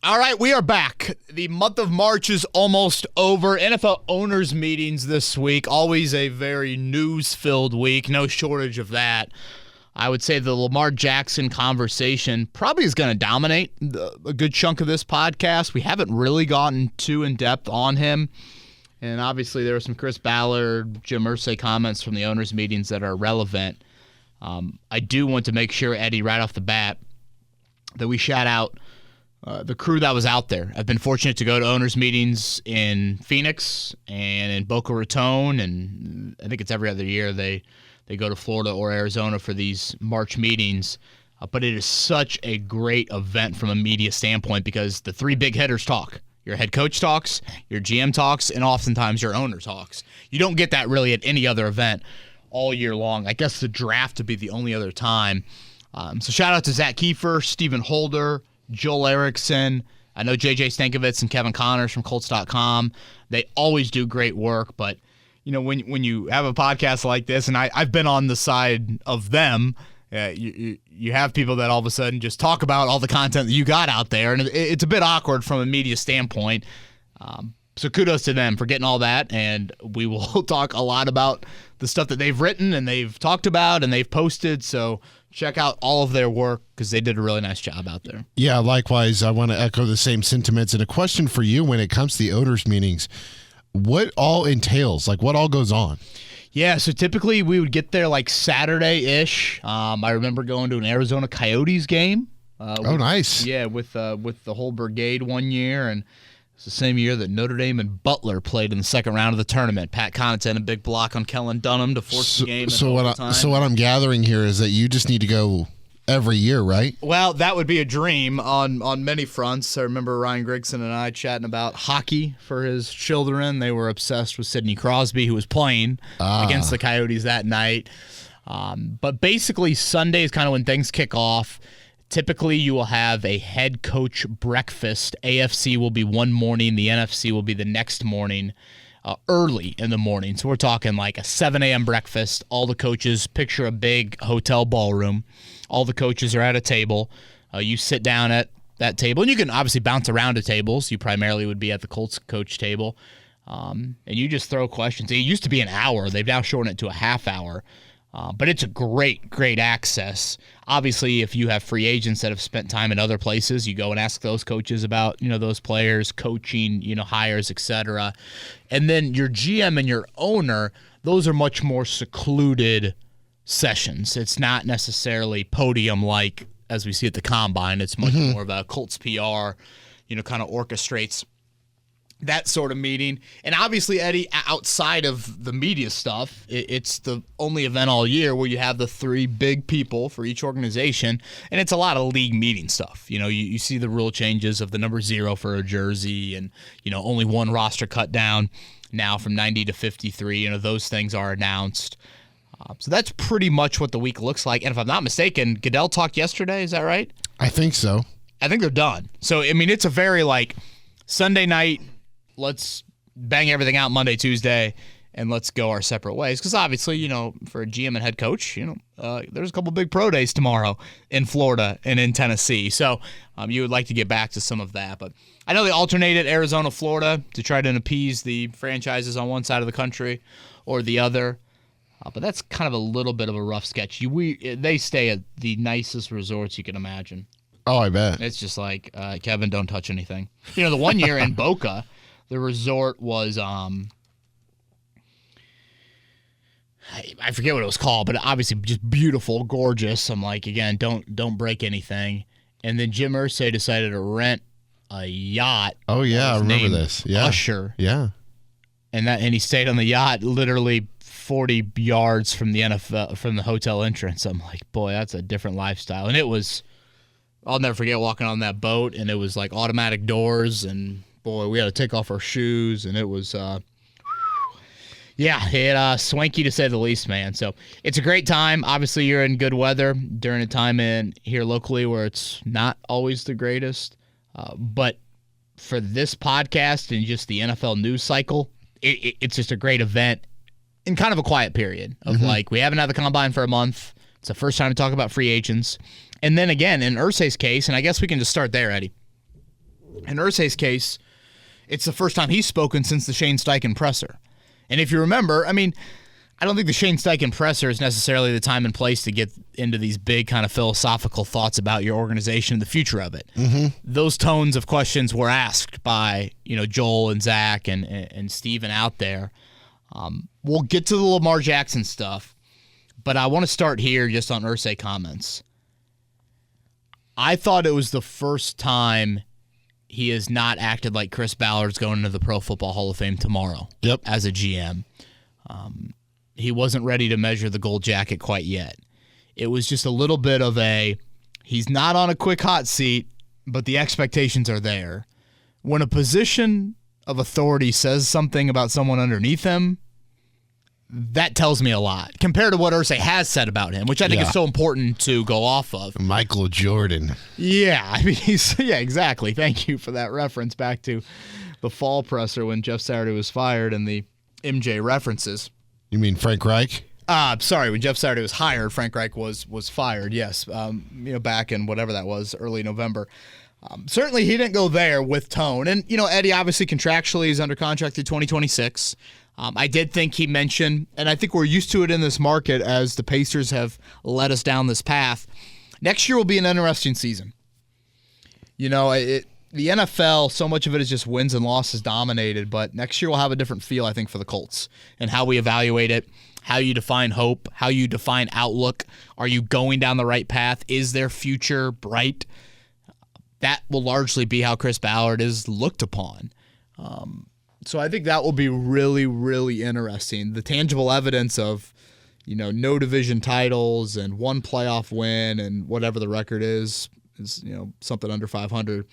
All right, we are back. The month of March is almost over. NFL owners meetings this week. Always a very news-filled week. No shortage of that. I would say the Lamar Jackson conversation probably is going to dominate a good chunk of this podcast. We haven't really gotten too in-depth on him. And obviously there were some Chris Ballard, Jim Irsay comments from the owners meetings that are relevant. I do want to make sure, Eddie, right off the bat, that we shout out the crew that was out there. I've been fortunate to go to owners meetings in Phoenix and in Boca Raton, and I think it's every other year they go to Florida or Arizona for these March meetings. But it is such a great event from a media standpoint because the three big hitters talk. Your head coach talks, your GM talks, and oftentimes your owner talks. You don't get that really at any other event all year long. I guess the draft would be the only other time. So shout out to Zach Kiefer, Stephen Holder, Joel Erickson. I know JJ Stankovitz and Kevin Connors from Colts.com. They always do great work, but you know when you have a podcast like this, and I've been on the side of them, you have people that all of a sudden just talk about all the content that you got out there, and it's a bit awkward from a media standpoint. So kudos to them for getting all that, and we will talk a lot about the stuff that they've written and they've talked about and they've posted, so check out all of their work because they did a really nice job out there. Yeah, likewise, I want to echo the same sentiments. And a question for you when it comes to the owners meetings, what all entails? Like, what all goes on? Yeah, so typically we would get there like Saturday-ish. I remember going to an Arizona Coyotes game. Nice. Yeah, with the whole brigade one year, and it's the same year that Notre Dame and Butler played in the second round of the tournament. Pat Connaughton, a big block on Kellen Dunham to force the game. So what I'm gathering here is that you just need to go every year, right? Well, that would be a dream on many fronts. I remember Ryan Grigson and I chatting about hockey for his children. They were obsessed with Sidney Crosby, who was playing against the Coyotes that night. But basically, Sunday is kind of when things kick off. Typically, you will have a head coach breakfast. AFC will be one morning. The NFC will be the next morning, early in the morning. So we're talking like a 7 a.m. breakfast. All the coaches, picture a big hotel ballroom. All the coaches are at a table. You sit down at that table, and you can obviously bounce around to tables. You primarily would be at the Colts coach table. And you just throw questions. It used to be an hour. They've now shortened it to a half hour. But it's a great access. Obviously, if you have free agents that have spent time in other places, you go and ask those coaches about, those players, coaching, hires, etc. And then your GM and your owner, those are much more secluded sessions. It's not necessarily podium-like as we see at the Combine. It's much more of a Colts PR, kind of orchestrates that sort of meeting. And obviously, Eddie, outside of the media stuff, it's the only event all year where you have the three big people for each organization, and it's a lot of league meeting stuff. You see the rule changes of the number 0 for a jersey and, only one roster cut down now from 90 to 53. Those things are announced. So that's pretty much what the week looks like. And if I'm not mistaken, Goodell talked yesterday. Is that right? I think so. I think they're done. So, it's a very, Sunday night, let's bang everything out Monday, Tuesday, and let's go our separate ways. Because obviously, for a GM and head coach, there's a couple big pro days tomorrow in Florida and in Tennessee. So you would like to get back to some of that. But I know they alternated Arizona, Florida to try to appease the franchises on one side of the country or the other. But that's kind of a little bit of a rough sketch. They stay at the nicest resorts you can imagine. Oh, I bet. It's just like, Kevin, don't touch anything. The one year in Boca, the resort was, I forget what it was called, but obviously just beautiful, gorgeous. I'm like, again, don't break anything. And then Jim Irsay decided to rent a yacht. Oh yeah, I remember this. Yeah, Usher. Yeah, and he stayed on the yacht literally 40 yards from the NFL, from the hotel entrance. I'm like, boy, that's a different lifestyle. And it was, I'll never forget walking on that boat, and it was like automatic doors, and boy, we had to take off our shoes, and it was, swanky to say the least, man. So it's a great time. Obviously, you're in good weather during a time in here locally where it's not always the greatest. But for this podcast and just the NFL news cycle, it's just a great event in kind of a quiet period of we haven't had the Combine for a month. It's the first time to talk about free agents. And then again, in Irsay's case, and I guess we can just start there, Eddie. In Irsay's case, it's the first time he's spoken since the Shane Steichen presser. And if you remember, I mean, I don't think the Shane Steichen presser is necessarily the time and place to get into these big kind of philosophical thoughts about your organization and the future of it. Mm-hmm. Those tones of questions were asked by, Joel and Zach and Steven out there. We'll get to the Lamar Jackson stuff, but I want to start here just on Irsay comments. I thought it was the first time he has not acted like Chris Ballard's going into the Pro Football Hall of Fame tomorrow as a GM. He wasn't ready to measure the gold jacket quite yet. It was just a little bit of he's not on a quick hot seat, but the expectations are there. When a position of authority says something about someone underneath him, that tells me a lot compared to what Irsay has said about him, which I think is so important to go off of. Michael Jordan. Yeah, I mean, exactly. Thank you for that reference back to the fall presser when Jeff Saturday was fired and the MJ references. You mean Frank Reich? Sorry, when Jeff Saturday was hired, Frank Reich was fired, yes, back in whatever that was, early November. Certainly he didn't go there with tone. And, Eddie obviously contractually is under contract through 2026. I did think he mentioned, and I think we're used to it in this market as the Pacers have led us down this path, next year will be an interesting season. The NFL, so much of it is just wins and losses dominated, but next year will have a different feel, I think, for the Colts and how we evaluate it, how you define hope, how you define outlook. Are you going down the right path? Is their future bright? That will largely be how Chris Ballard is looked upon. So I think that will be really, really interesting. The tangible evidence of, no division titles and one playoff win and whatever the record is something under 500.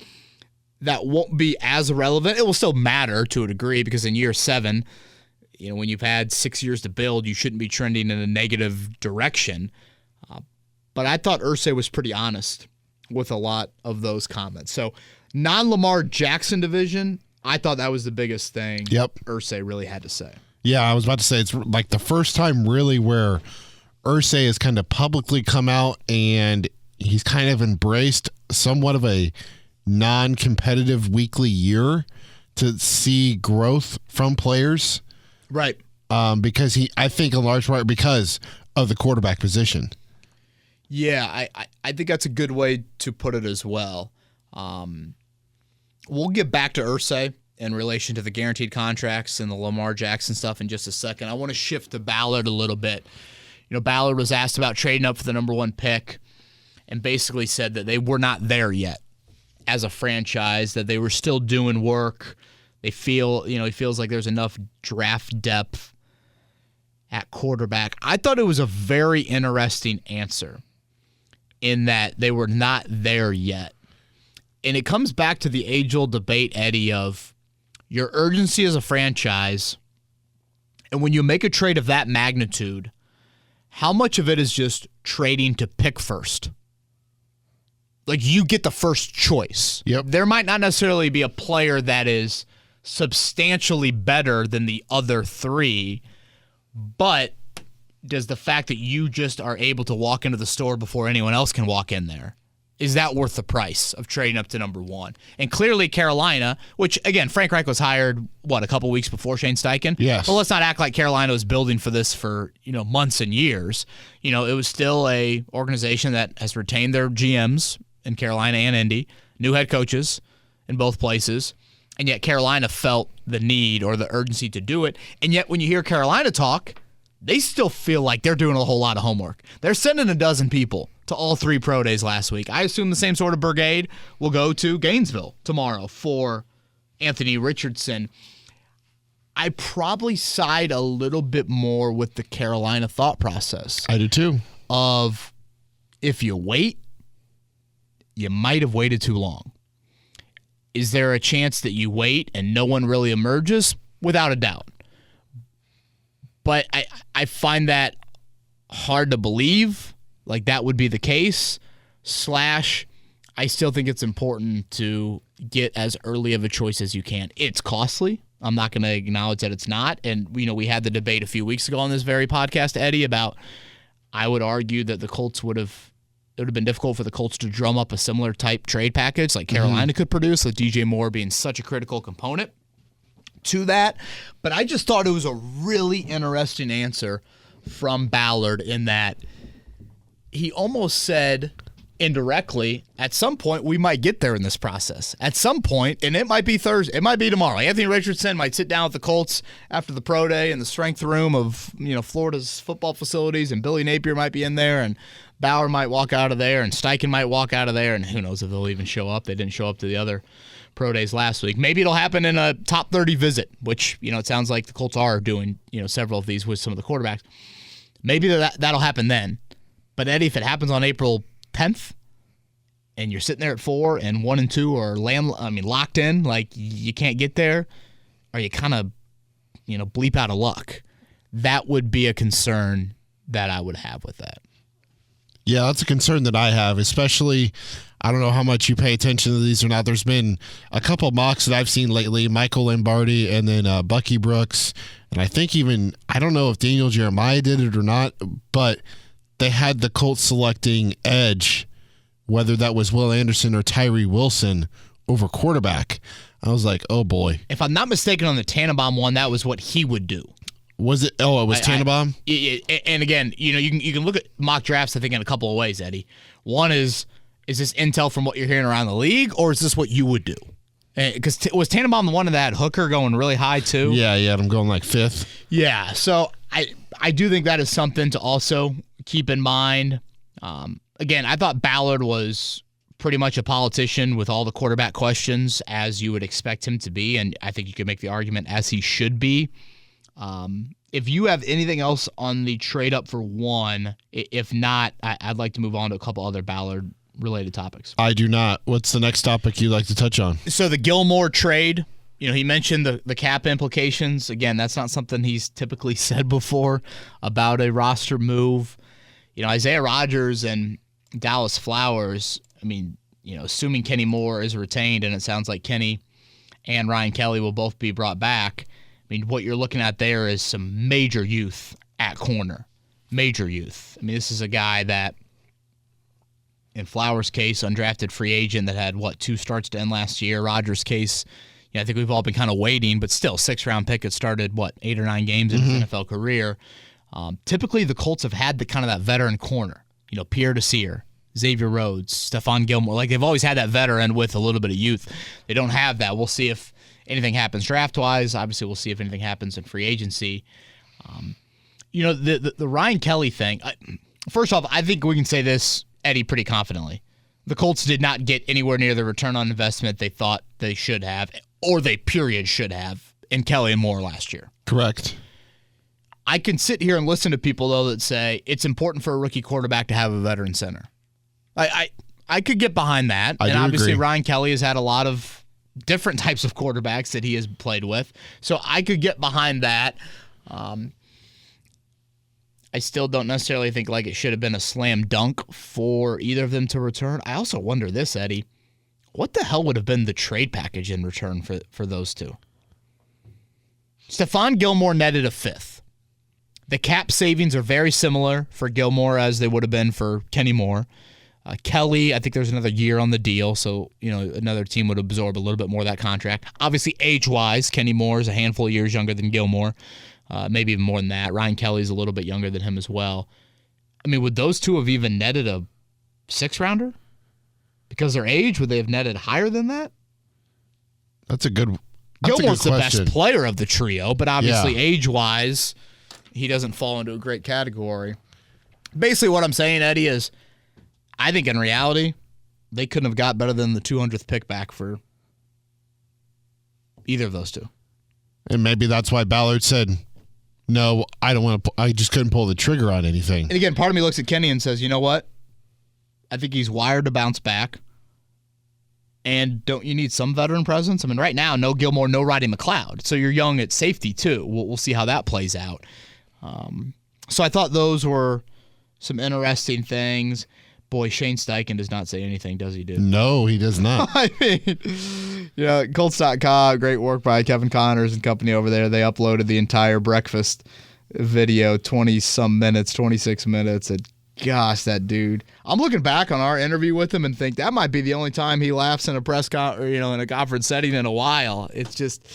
That won't be as relevant. It will still matter to a degree because in year 7, when you've had 6 years to build, you shouldn't be trending in a negative direction. But I thought Irsay was pretty honest with a lot of those comments. So non-Lamar Jackson division, I thought that was the biggest thing Irsay really had to say. Yeah, I was about to say it's like the first time really where Irsay has kind of publicly come out and he's kind of embraced somewhat of a non-competitive weekly year to see growth from players. Right. Because I think in large part because of the quarterback position. Yeah, I think that's a good way to put it as well. We'll get back to Irsay in relation to the guaranteed contracts and the Lamar Jackson stuff in just a second. I want to shift to Ballard a little bit. Ballard was asked about trading up for the number 1 pick and basically said that they were not there yet as a franchise, that they were still doing work. They feel, he feels like there's enough draft depth at quarterback. I thought it was a very interesting answer in that they were not there yet. And it comes back to the age-old debate, Eddie, of your urgency as a franchise, and when you make a trade of that magnitude, how much of it is just trading to pick first? Like, you get the first choice. Yep. There might not necessarily be a player that is substantially better than the other 3, but does the fact that you just are able to walk into the store before anyone else can walk in there, is that worth the price of trading up to number 1? And clearly Carolina, which, again, Frank Reich was hired, a couple weeks before Shane Steichen? Yes. But let's not act like Carolina was building for this for, months and years. It was still a organization that has retained their GMs in Carolina and Indy, new head coaches in both places, and yet Carolina felt the need or the urgency to do it. And yet when you hear Carolina talk, they still feel like they're doing a whole lot of homework. They're sending a dozen people to all 3 pro days last week. I assume the same sort of brigade will go to Gainesville tomorrow for Anthony Richardson. I probably side a little bit more with the Carolina thought process. I do too. Of if you wait, you might have waited too long. Is there a chance that you wait and no one really emerges? Without a doubt. But I find that hard to believe, like that would be the case, / I still think it's important to get as early of a choice as you can. It's costly. I'm not going to acknowledge that it's not. And, we had the debate a few weeks ago on this very podcast, Eddie, about I would argue that the Colts would have it would have been difficult for the Colts to drum up a similar type trade package like Carolina could produce, with DJ Moore being such a critical component to that. But I just thought it was a really interesting answer from Ballard in that he almost said indirectly, at some point we might get there in this process. At some point, and it might be Thursday, it might be tomorrow. Anthony Richardson might sit down with the Colts after the pro day in the strength room of Florida's football facilities, and Billy Napier might be in there, and Bauer might walk out of there, and Steichen might walk out of there, and who knows if they'll even show up. They didn't show up to the other pro days last week. Maybe it'll happen in a top 30 visit, which it sounds like the Colts are doing several of these with some of the quarterbacks. Maybe that'll happen then. But Eddie, if it happens on April 10th, and you're sitting there at 4 and 1 and 2 are locked in, like you can't get there, or you kind of bleep out of luck, that would be a concern that I would have with that. Yeah, that's a concern that I have, especially, I don't know how much you pay attention to these or not. There's been a couple mocks that I've seen lately, Michael Lombardi and then Bucky Brooks, and I think I don't know if Daniel Jeremiah did it or not, but they had the Colts selecting edge, whether that was Will Anderson or Tyree Wilson, over quarterback. I was like, oh boy. If I'm not mistaken on the Tannenbaum one, that was what he would do. Was it? Oh, it was Tannenbaum? And again, you can look at mock drafts, I think, in a couple of ways, Eddie. One is this intel from what you're hearing around the league, or is this what you would do? Because was Tannenbaum the one of that Hooker going really high too? Yeah, I'm going like 5th. Yeah, so I do think that is something to also keep in mind. Again, I thought Ballard was pretty much a politician with all the quarterback questions, as you would expect him to be, and I think you could make the argument as he should be. If you have anything else on the trade up for one, if not, I'd like to move on to a couple other Ballard-related topics. I do not. What's the next topic you'd like to touch on? So the Gilmore trade, he mentioned the cap implications. Again, that's not something he's typically said before about a roster move. Isaiah Rodgers and Dallas Flowers, assuming Kenny Moore is retained, and it sounds like Kenny and Ryan Kelly will both be brought back, what you're looking at there is some major youth at corner. Major youth. This is a guy that, in Flowers' case, undrafted free agent that had, 2 starts to end last year. Rodgers' case, I think we've all been kind of waiting, but still, 6th-round pick. It started, 8 or 9 games in his NFL career. Typically, the Colts have had that veteran corner. Pierre Desir, Xavier Rhodes, Stephon Gilmore. Like, they've always had that veteran with a little bit of youth. They don't have that. We'll see if anything happens draft-wise. Obviously, we'll see if anything happens in free agency. The Ryan Kelly thing, first off, I think we can say this, Eddie, pretty confidently. The Colts did not get anywhere near the return on investment they thought they should have, or they should have, in Kelly and Moore last year. Correct. I can sit here and listen to people, though, that say it's important for a rookie quarterback to have a veteran center. I could get behind that. And obviously, agree. Ryan Kelly has had a lot of different types of quarterbacks that he has played with. So I could get behind that. I still don't necessarily think it should have been a slam dunk for either of them to return. I also wonder this, Eddie. What the hell would have been the trade package in return for those two? Stephon Gilmore netted a 5th. The cap savings are very similar for Gilmore as they would have been for Kenny Moore. Kelly, I think there's another year on the deal, so another team would absorb a little bit more of that contract. Obviously, age-wise, Kenny Moore is a handful of years younger than Gilmore, maybe even more than that. Ryan Kelly's a little bit younger than him as well. Would those two have even netted a 6th-rounder? Because their age, would they have netted higher than that? That's a good Gilmore's the best player of the trio, but obviously age-wise, he doesn't fall into a great category. Basically what I'm saying, Eddie, is I think in reality, they couldn't have got better than the 200th pick back for either of those two. And maybe that's why Ballard said, no, I don't want to. I just couldn't pull the trigger on anything. And again, part of me looks at Kenny and says, you know what? I think he's wired to bounce back. And don't you need some veteran presence? Right now, no Gilmore, no Roddy McLeod. So you're young at safety, too. We'll see how that plays out. So I thought those were some interesting things. Boy, Shane Steichen does not say anything, does he, dude? No, he does not. Colts.com, great work by Kevin Connors and company over there. They uploaded the entire breakfast video, 20-some minutes, 26 minutes. It gosh, that dude. I'm looking back on our interview with him and think that might be the only time he laughs in a in a conference setting in a while. It's just,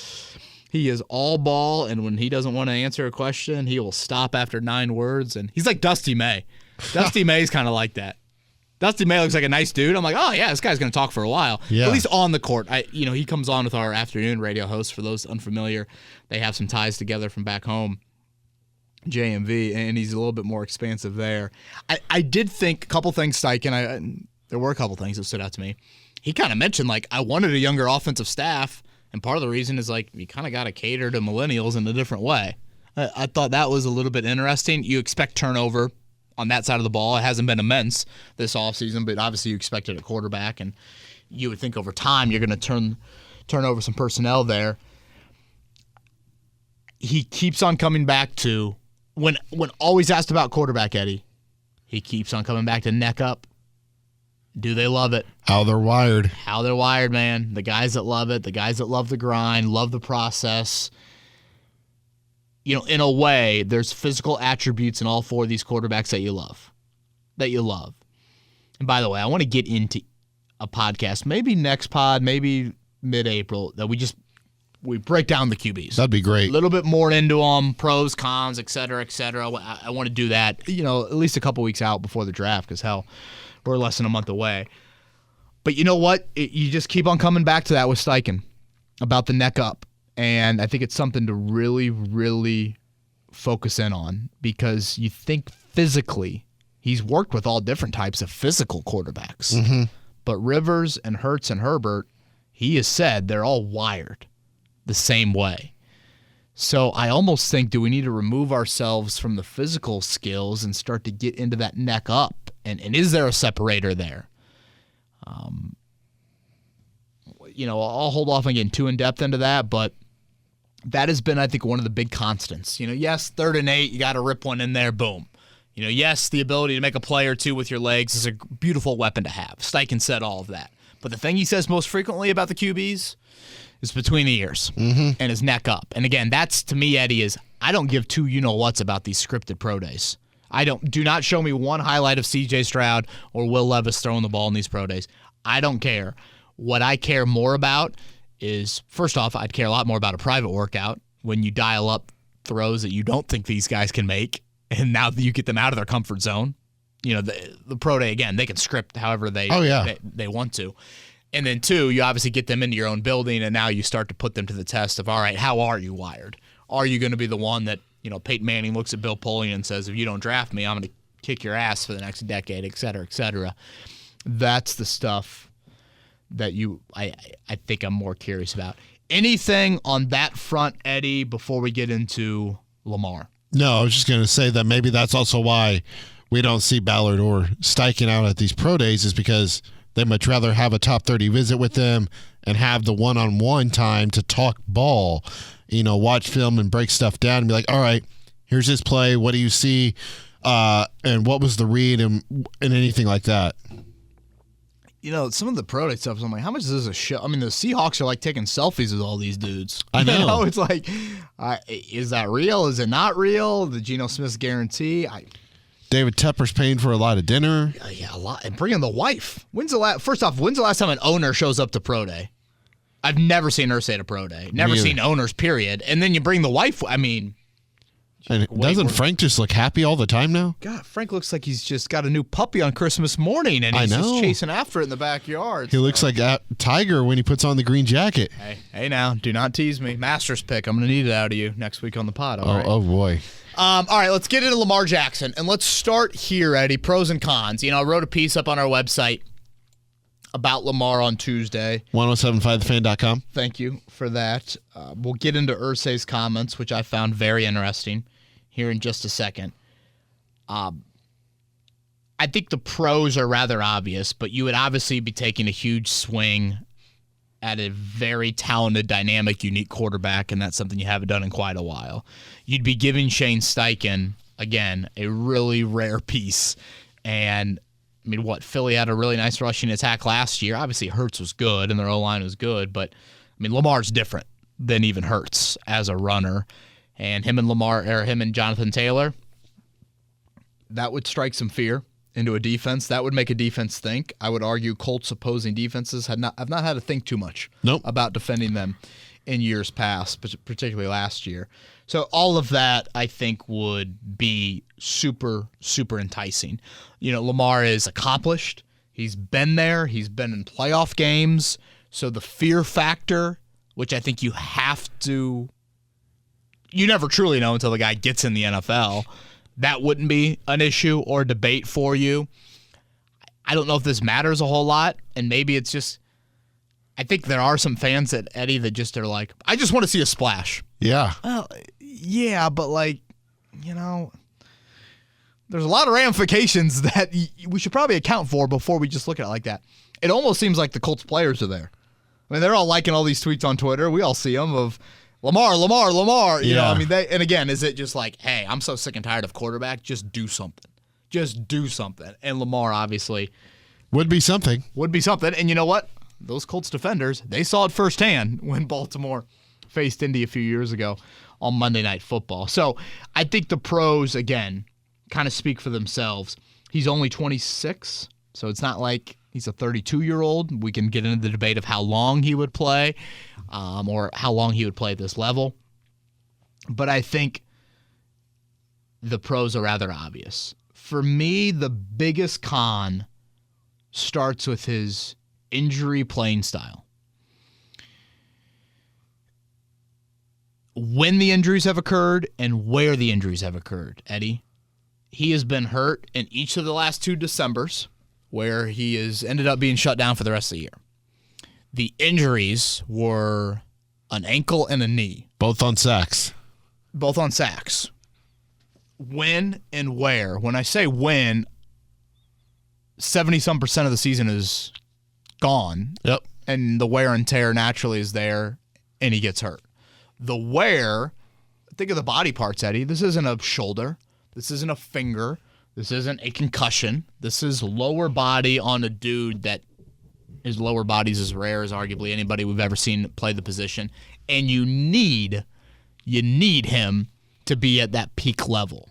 he is all ball, and when he doesn't want to answer a question, he will stop after 9 words, and he's like Dusty May. Dusty May's kind of like that. Dusty May looks like a nice dude. I'm like, oh yeah, this guy's going to talk for a while. Yeah. At least on the court. He comes on with our afternoon radio host. For those unfamiliar, they have some ties together from back home, JMV, and he's a little bit more expansive there. I did think a couple things, Steichen. There were a couple things that stood out to me. He kind of mentioned, like, I wanted a younger offensive staff, and part of the reason is, like, you kind of got to cater to millennials in a different way. I thought that was a little bit interesting. You expect turnover on that side of the ball. It hasn't been immense this offseason, but obviously you expect it at quarterback, and you would think over time you're going to turn over some personnel there. He keeps on coming back to, when always asked about quarterback, Eddie, he keeps on coming back to neck up. Do they love it? How they're wired. How they're wired, man. The guys that love it, the guys that love the grind, love the process. In a way, there's physical attributes in all 4 of these quarterbacks that you love. And by the way, I want to get into a podcast, maybe next pod, maybe mid-April, that we break down the QBs. That'd be great. A little bit more into them, pros, cons, et cetera, et cetera. I want to do that, at least a couple weeks out before the draft, because hell, we're less than a month away. But you know what? You just keep on coming back to that with Steichen about the neck up. And I think it's something to really, really focus in on, because you think physically, he's worked with all different types of physical quarterbacks. Mm-hmm. But Rivers and Hurts and Herbert, he has said they're all wired the same way. So I almost think, do we need to remove ourselves from the physical skills and start to get into that neck up? And is there a separator there? I'll hold off on getting too in-depth into that, but that has been, I think, one of the big constants. Yes, 3rd and 8, you got to rip one in there, boom. Yes, the ability to make a play or two with your legs is a beautiful weapon to have. Steichen said all of that. But the thing he says most frequently about the QBs is between the ears and his neck up. And again, that's, to me, Eddie, is I don't give two you-know-whats about these scripted pro days. Do not show me one highlight of C.J. Stroud or Will Levis throwing the ball in these pro days. I don't care. What I care more about is, first off, I'd care a lot more about a private workout when you dial up throws that you don't think these guys can make, and now you get them out of their comfort zone. The pro day, again, they can script however they want to. And then 2, you obviously get them into your own building, and now you start to put them to the test of, all right, how are you wired? Are you going to be the one that, Peyton Manning looks at Bill Polian and says, if you don't draft me, I'm going to kick your ass for the next decade, et cetera, et cetera. That's the stuff that I think I'm more curious about. Anything on that front, Eddie, before we get into Lamar? No, I was just going to say that maybe that's also why we don't see Ballard or Steichen out at these pro days, is because they much rather have a top 30 visit with them and have the one-on-one time to talk ball, watch film and break stuff down and be like, all right, here's this play. What do you see? And what was the read and anything like that? Some of the pro day stuff, I'm like, how much is this a show? I mean, the Seahawks are like taking selfies with all these dudes. I know. It's like, is that real? Is it not real? The Geno Smith's guarantee? David Tepper's paying for a lot of dinner. Yeah, a lot. And bringing the wife. First off, when's the last time an owner shows up to pro day? I've never seen Ursay at a pro day. Never seen owners, period. And then you bring the wife. I mean, and doesn't Frank just look happy all the time now? God, Frank looks like he's just got a new puppy on Christmas morning, and he's just chasing after it in the backyard. He looks like Tiger when he puts on the green jacket. Hey now, do not tease me. Master's pick. I'm going to need it out of you next week on the pod. All right. Oh, boy. All right, let's get into Lamar Jackson, and let's start here, Eddie. Pros and cons. I wrote a piece up on our website about Lamar on Tuesday. 1075thefan.com. Thank you for that. We'll get into Ursay's comments, which I found very interesting, here in just a second. I think the pros are rather obvious, but you would obviously be taking a huge swing at a very talented, dynamic, unique quarterback, and that's something you haven't done in quite a while. You'd be giving Shane Steichen, again, a really rare piece. And Philly had a really nice rushing attack last year. Obviously, Hurts was good, and their O-line was good, but Lamar's different than even Hurts as a runner. And him and Jonathan Taylor, that would strike some fear into a defense, that would make a defense think. I would argue Colts opposing defenses have not had to think too much about defending them in years past, particularly last year. So all of that, I think, would be super, super enticing. Lamar is accomplished. He's been there. He's been in playoff games. So the fear factor, which I think you never truly know until the guy gets in the NFL, that wouldn't be an issue or debate for you. I don't know if this matters a whole lot, and maybe it's just, I think there are some fans at Eddie that just are like, I just want to see a splash. Yeah. Well, yeah, but there's a lot of ramifications that we should probably account for before we just look at it like that. It almost seems like the Colts players are there. I mean, they're all liking all these tweets on Twitter. We all see them of Lamar. You know, I mean, and again, is it just like, hey, I'm so sick and tired of quarterback, just do something. Just do something. And Lamar obviously would be something. And you know what? Those Colts defenders, they saw it firsthand when Baltimore faced Indy a few years ago on Monday Night Football. So I think the pros, again, kind of speak for themselves. He's only 26, so it's not like he's a 32-year-old. We can get into the debate of how long he would play or how long he would play at this level. But I think the pros are rather obvious. For me, the biggest con starts with his injury playing style. When the injuries have occurred and where the injuries have occurred, Eddie, he has been hurt in each of the last 2 Decembers, where he has ended up being shut down for the rest of the year. The injuries were an ankle and a knee. Both on sacks. When and where? When I say when, 70-some% of the season is gone. Yep. And the wear and tear naturally is there, and he gets hurt. The wear, think of the body parts, Eddie. This isn't a shoulder. This isn't a finger. This isn't a concussion. This is lower body on a dude that his lower body's as rare as arguably anybody we've ever seen play the position. And you need him to be at that peak level.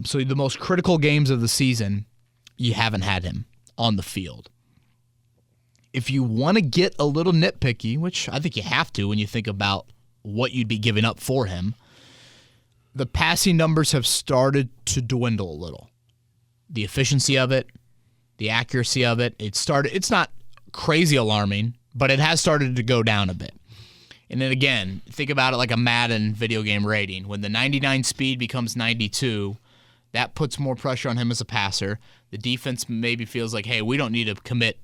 So the most critical games of the season, you haven't had him on the field. If you want to get a little nitpicky, which I think you have to when you think about what you'd be giving up for him, the passing numbers have started to dwindle a little. The efficiency of it, the accuracy of it, it's not crazy alarming, but it has started to go down a bit. And then again, think about it like a Madden video game rating. When the 99 speed becomes 92, that puts more pressure on him as a passer. The defense maybe feels like, hey, we don't need to commit,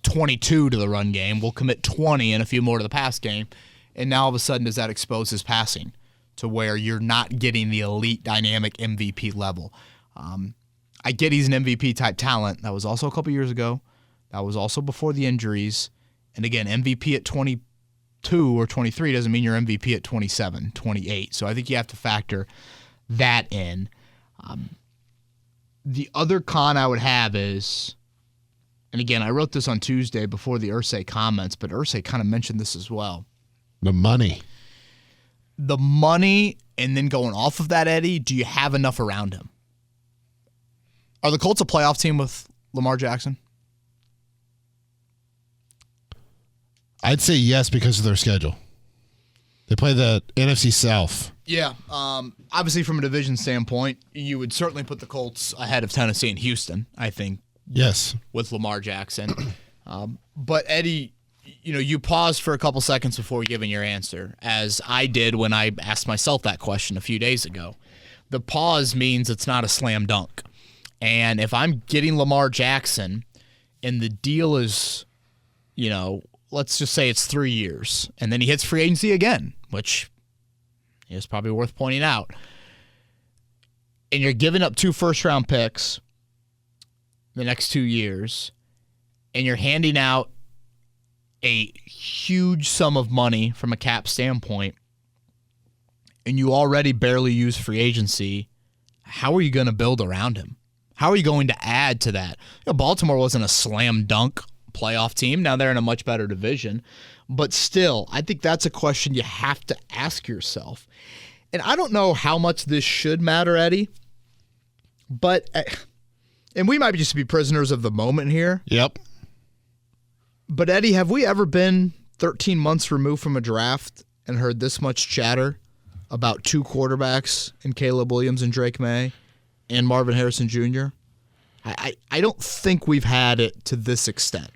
22 to the run game. We'll commit 20 and a few more to the pass game. And now all of a sudden, does that expose his passing to where you're not getting the elite dynamic MVP level? I get he's an MVP-type talent. That was also a couple years ago. That was also before the injuries. And again, MVP at 22 or 23 doesn't mean you're MVP at 27, 28. So I think you have to factor that in. The other con I would have is, and again, I wrote this on Tuesday before the Irsay comments, but Irsay kind of mentioned this as well. The money, and then going off of that, Eddie, do you have enough around him? Are the Colts a playoff team with Lamar Jackson? I'd say yes because of their schedule. They play the NFC South. Yeah. Obviously, from a division standpoint, you would certainly put the Colts ahead of Tennessee and Houston, I think. Yes. With Lamar Jackson. But, Eddie, you paused for a couple seconds before giving your answer, as I did when I asked myself that question a few days ago. The pause means it's not a slam dunk. And if I'm getting Lamar Jackson and the deal is, let's just say it's 3 years, and then he hits free agency again, which is probably worth pointing out, and you're giving up 2 first-round picks the next 2 years, and you're handing out a huge sum of money from a cap standpoint, and you already barely use free agency, how are you going to build around him? How are you going to add to that? Baltimore wasn't a slam dunk playoff team. Now they're in a much better division. But still, I think that's a question you have to ask yourself. And I don't know how much this should matter, Eddie, But, and we might just be prisoners of the moment here. Yep. But, Eddie, have we ever been 13 months removed from a draft and heard this much chatter about two quarterbacks in Caleb Williams and Drake May and Marvin Harrison Jr.? I don't think we've had it to this extent.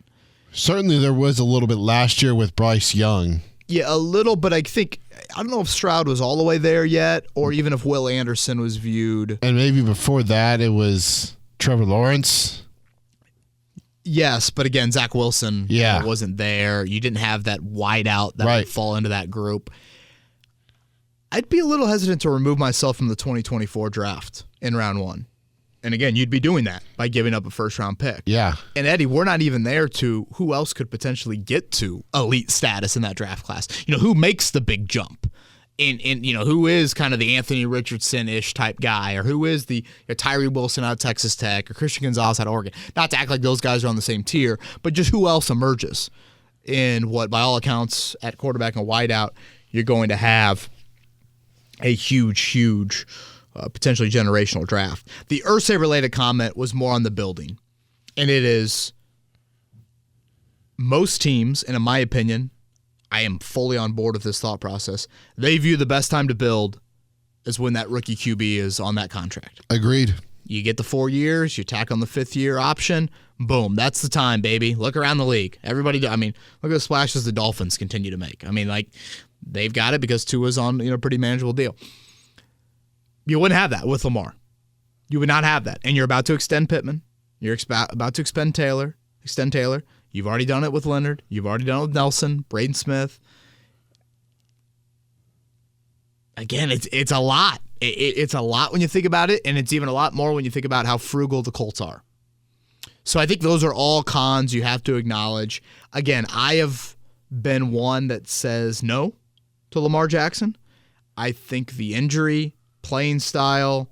Certainly there was a little bit last year with Bryce Young. Yeah, a little, but I don't know if Stroud was all the way there yet, or even if Will Anderson was viewed. And maybe before that it was Trevor Lawrence. Yes, but again, Zach Wilson wasn't there. You didn't have that wideout that would fall into that group. I'd be a little hesitant to remove myself from the 2024 draft in round one. And again, you'd be doing that by giving up a first-round pick. Yeah. And, Eddie, we're not even there to who else could potentially get to elite status in that draft class. Who makes the big jump? Who is kind of the Anthony Richardson-ish type guy, or who is the Tyree Wilson out of Texas Tech, or Christian Gonzalez out of Oregon. Not to act like those guys are on the same tier, but just who else emerges in what, by all accounts, at quarterback and wideout, you're going to have a huge potentially generational draft. The Irsay-related comment was more on the building, and it is most teams, and in my opinion, I am fully on board with this thought process, they view the best time to build is when that rookie QB is on that contract. Agreed. You get the 4 years, you tack on the fifth-year option, boom, that's the time, baby. Look around the league. Everybody, look at the splashes the Dolphins continue to make. They've got it because Tua's on a pretty manageable deal. You wouldn't have that with Lamar. You would not have that. And you're about to extend Pittman. You're about to extend Taylor. You've already done it with Leonard. You've already done it with Nelson, Braden Smith. Again, it's a lot. It's a lot when you think about it, and it's even a lot more when you think about how frugal the Colts are. So I think those are all cons you have to acknowledge. Again, I have been one that says no to Lamar Jackson. I think the injury, playing style,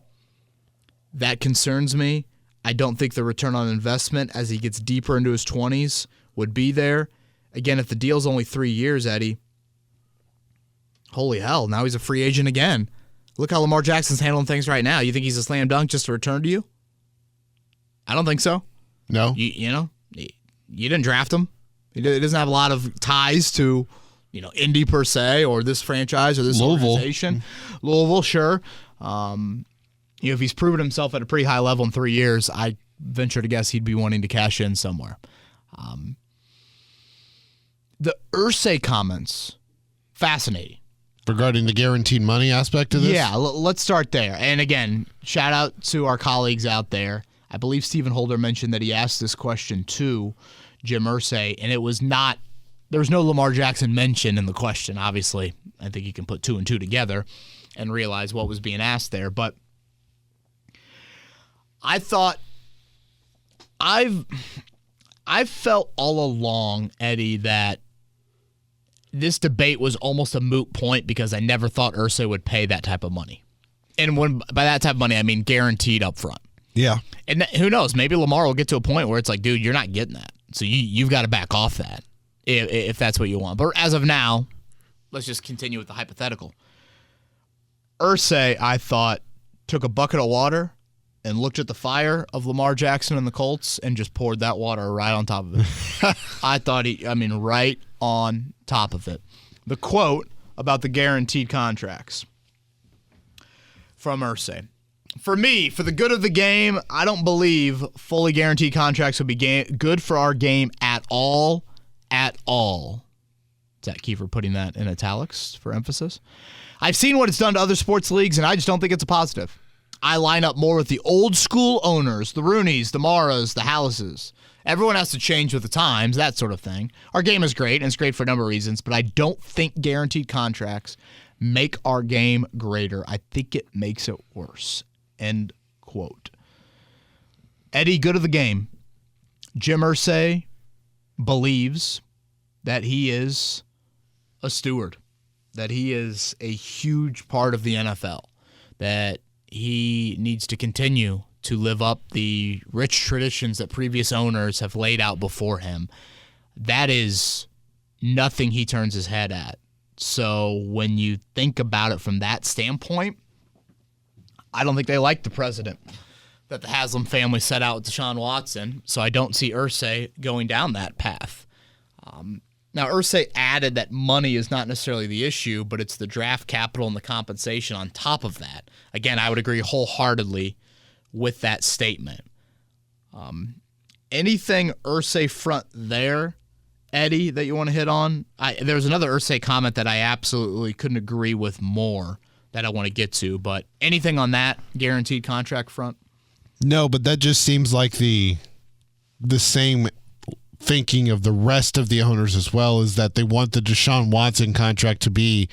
that concerns me. I don't think the return on investment as he gets deeper into his 20s would be there. Again, if the deal's only 3 years, Eddie, holy hell, now he's a free agent again. Look how Lamar Jackson's handling things right now. You think he's a slam dunk just to return to you? I don't think so. No. You didn't draft him. He doesn't have a lot of ties to, Indy per se, or this franchise, or this organization. Louisville, sure. If he's proven himself at a pretty high level in 3 years, I venture to guess he'd be wanting to cash in somewhere. The Irsay comments, fascinating. Regarding the guaranteed money aspect of this? Yeah, let's start there. And again, shout out to our colleagues out there. I believe Stephen Holder mentioned that he asked this question to Jim Irsay, and there was no Lamar Jackson mention in the question, obviously. I think you can put two and two together and realize what was being asked there. But I thought I've felt all along, Eddie, that this debate was almost a moot point because I never thought Irsay would pay that type of money. And by that type of money, I mean guaranteed up front. Yeah. And who knows, maybe Lamar will get to a point where it's like, dude, you're not getting that. So you've got to back off that if that's what you want. But as of now, let's just continue with the hypothetical. Irsay, I thought, took a bucket of water and looked at the fire of Lamar Jackson and the Colts and just poured that water right on top of it. I thought right on top of it. The quote about the guaranteed contracts from Irsay. For me, for the good of the game, I don't believe fully guaranteed contracts would be good for our game at all. At all. Is that Kiefer putting that in italics for emphasis? I've seen what it's done to other sports leagues, and I just don't think it's a positive. I line up more with the old school owners, the Rooneys, the Maras, the Hallases. Everyone has to change with the times, that sort of thing. Our game is great, and it's great for a number of reasons, but I don't think guaranteed contracts make our game greater. I think it makes it worse. End quote. Eddie, good of the game. Jim Irsay believes that he is a steward, that he is a huge part of the NFL, that he needs to continue to live up the rich traditions that previous owners have laid out before him. That is nothing he turns his head at. So when you think about it from that standpoint, I don't think they like the president that the Haslam family set out with Deshaun Watson, so I don't see Irsay going down that path. Now, Irsay added that money is not necessarily the issue, but it's the draft capital and the compensation on top of that. Again, I would agree wholeheartedly with that statement. Anything Irsay front there, Eddie, that you want to hit on? There's another Irsay comment that I absolutely couldn't agree with more that I want to get to, but anything on that guaranteed contract front? No, but that just seems like the same thinking of the rest of the owners as well, is that they want the Deshaun Watson contract to be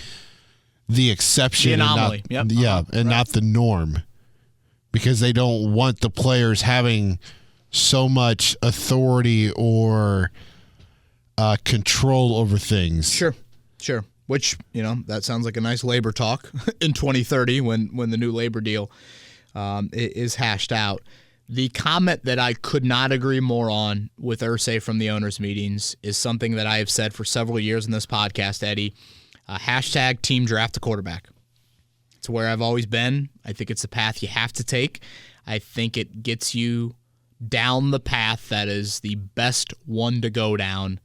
the exception, the anomaly. Not the norm, because they don't want the players having so much authority or control over things. Sure. Which, that sounds like a nice labor talk in 2030 when the new labor deal is hashed out. The comment that I could not agree more on with Irsay from the owners' meetings is something that I have said for several years in this podcast, Eddie. Hashtag team draft a quarterback. It's where I've always been. I think it's the path you have to take. I think it gets you down the path that is the best one to go down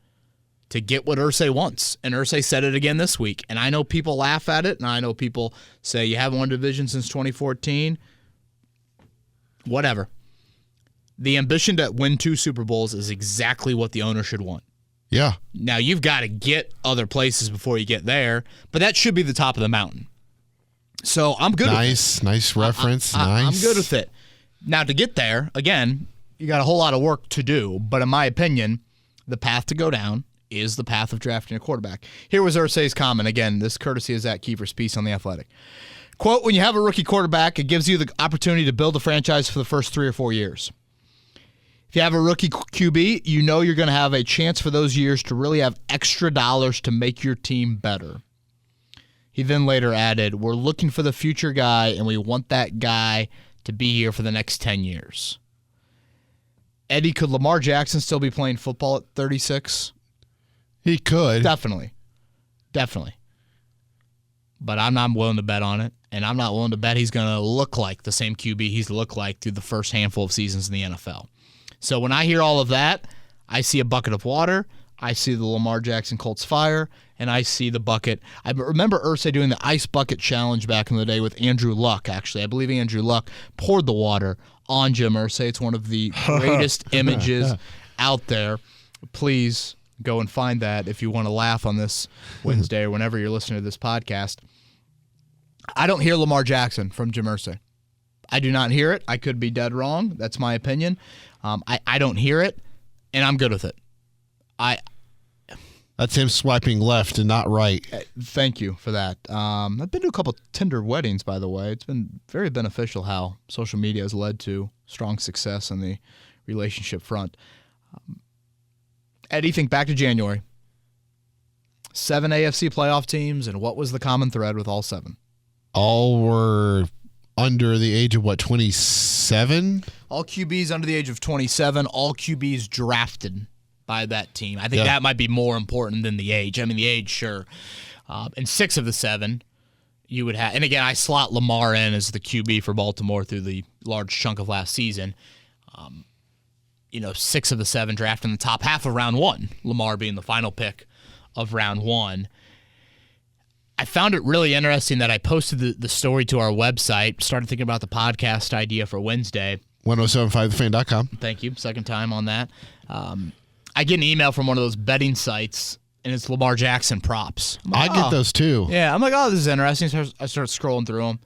to get what Irsay wants. And Irsay said it again this week. And I know people laugh at it, and I know people say, you haven't won a division since 2014. Whatever. The ambition to win 2 Super Bowls is exactly what the owner should want. Yeah. Now, you've got to get other places before you get there, but that should be the top of the mountain. So I'm good with it. Nice reference. I'm good with it. Now, to get there, again, you got a whole lot of work to do, but in my opinion, the path to go down is the path of drafting a quarterback. Here was Irsay's comment. Again, this courtesy is Zach Kiefer's piece on The Athletic. Quote, when you have a rookie quarterback, it gives you the opportunity to build a franchise for the first 3 or 4 years. If you have a rookie QB, you know you're going to have a chance for those years to really have extra dollars to make your team better. He then later added, we're looking for the future guy, and we want that guy to be here for the next 10 years. Eddie, could Lamar Jackson still be playing football at 36? He could. Definitely. But I'm not willing to bet on it, and I'm not willing to bet he's going to look like the same QB he's looked like through the first handful of seasons in the NFL. So when I hear all of that, I see a bucket of water, I see the Lamar Jackson Colts fire, and I see the bucket. I remember Irsay doing the ice bucket challenge back in the day with Andrew Luck, actually. I believe Andrew Luck poured the water on Jim Irsay. It's one of the greatest images out there. Please go and find that if you want to laugh on this Wednesday or whenever you're listening to this podcast. I don't hear Lamar Jackson from Jim Irsay. I do not hear it. I could be dead wrong. That's my opinion. I don't hear it, and I'm good with it. That's him swiping left and not right. Thank you for that. I've been to a couple Tinder weddings, by the way. It's been very beneficial how social media has led to strong success on the relationship front. Eddie, think back to January. 7 AFC playoff teams, and what was the common thread with all 7? All were under the age of, 27? All QBs under the age of 27, all QBs drafted by that team. I think that might be more important than the age. I mean, the age, sure. And 6 of the 7 you would have. And again, I slot Lamar in as the QB for Baltimore through the large chunk of last season. 6 of the 7 drafted in the top half of round 1, Lamar being the final pick of round 1. I found it really interesting that I posted the story to our website, started thinking about the podcast idea for Wednesday. 1075thefan.com. Thank you. Second time on that. I get an email from one of those betting sites, and it's Lamar Jackson props. I get those too. Yeah, I'm like, this is interesting. So I start scrolling through them.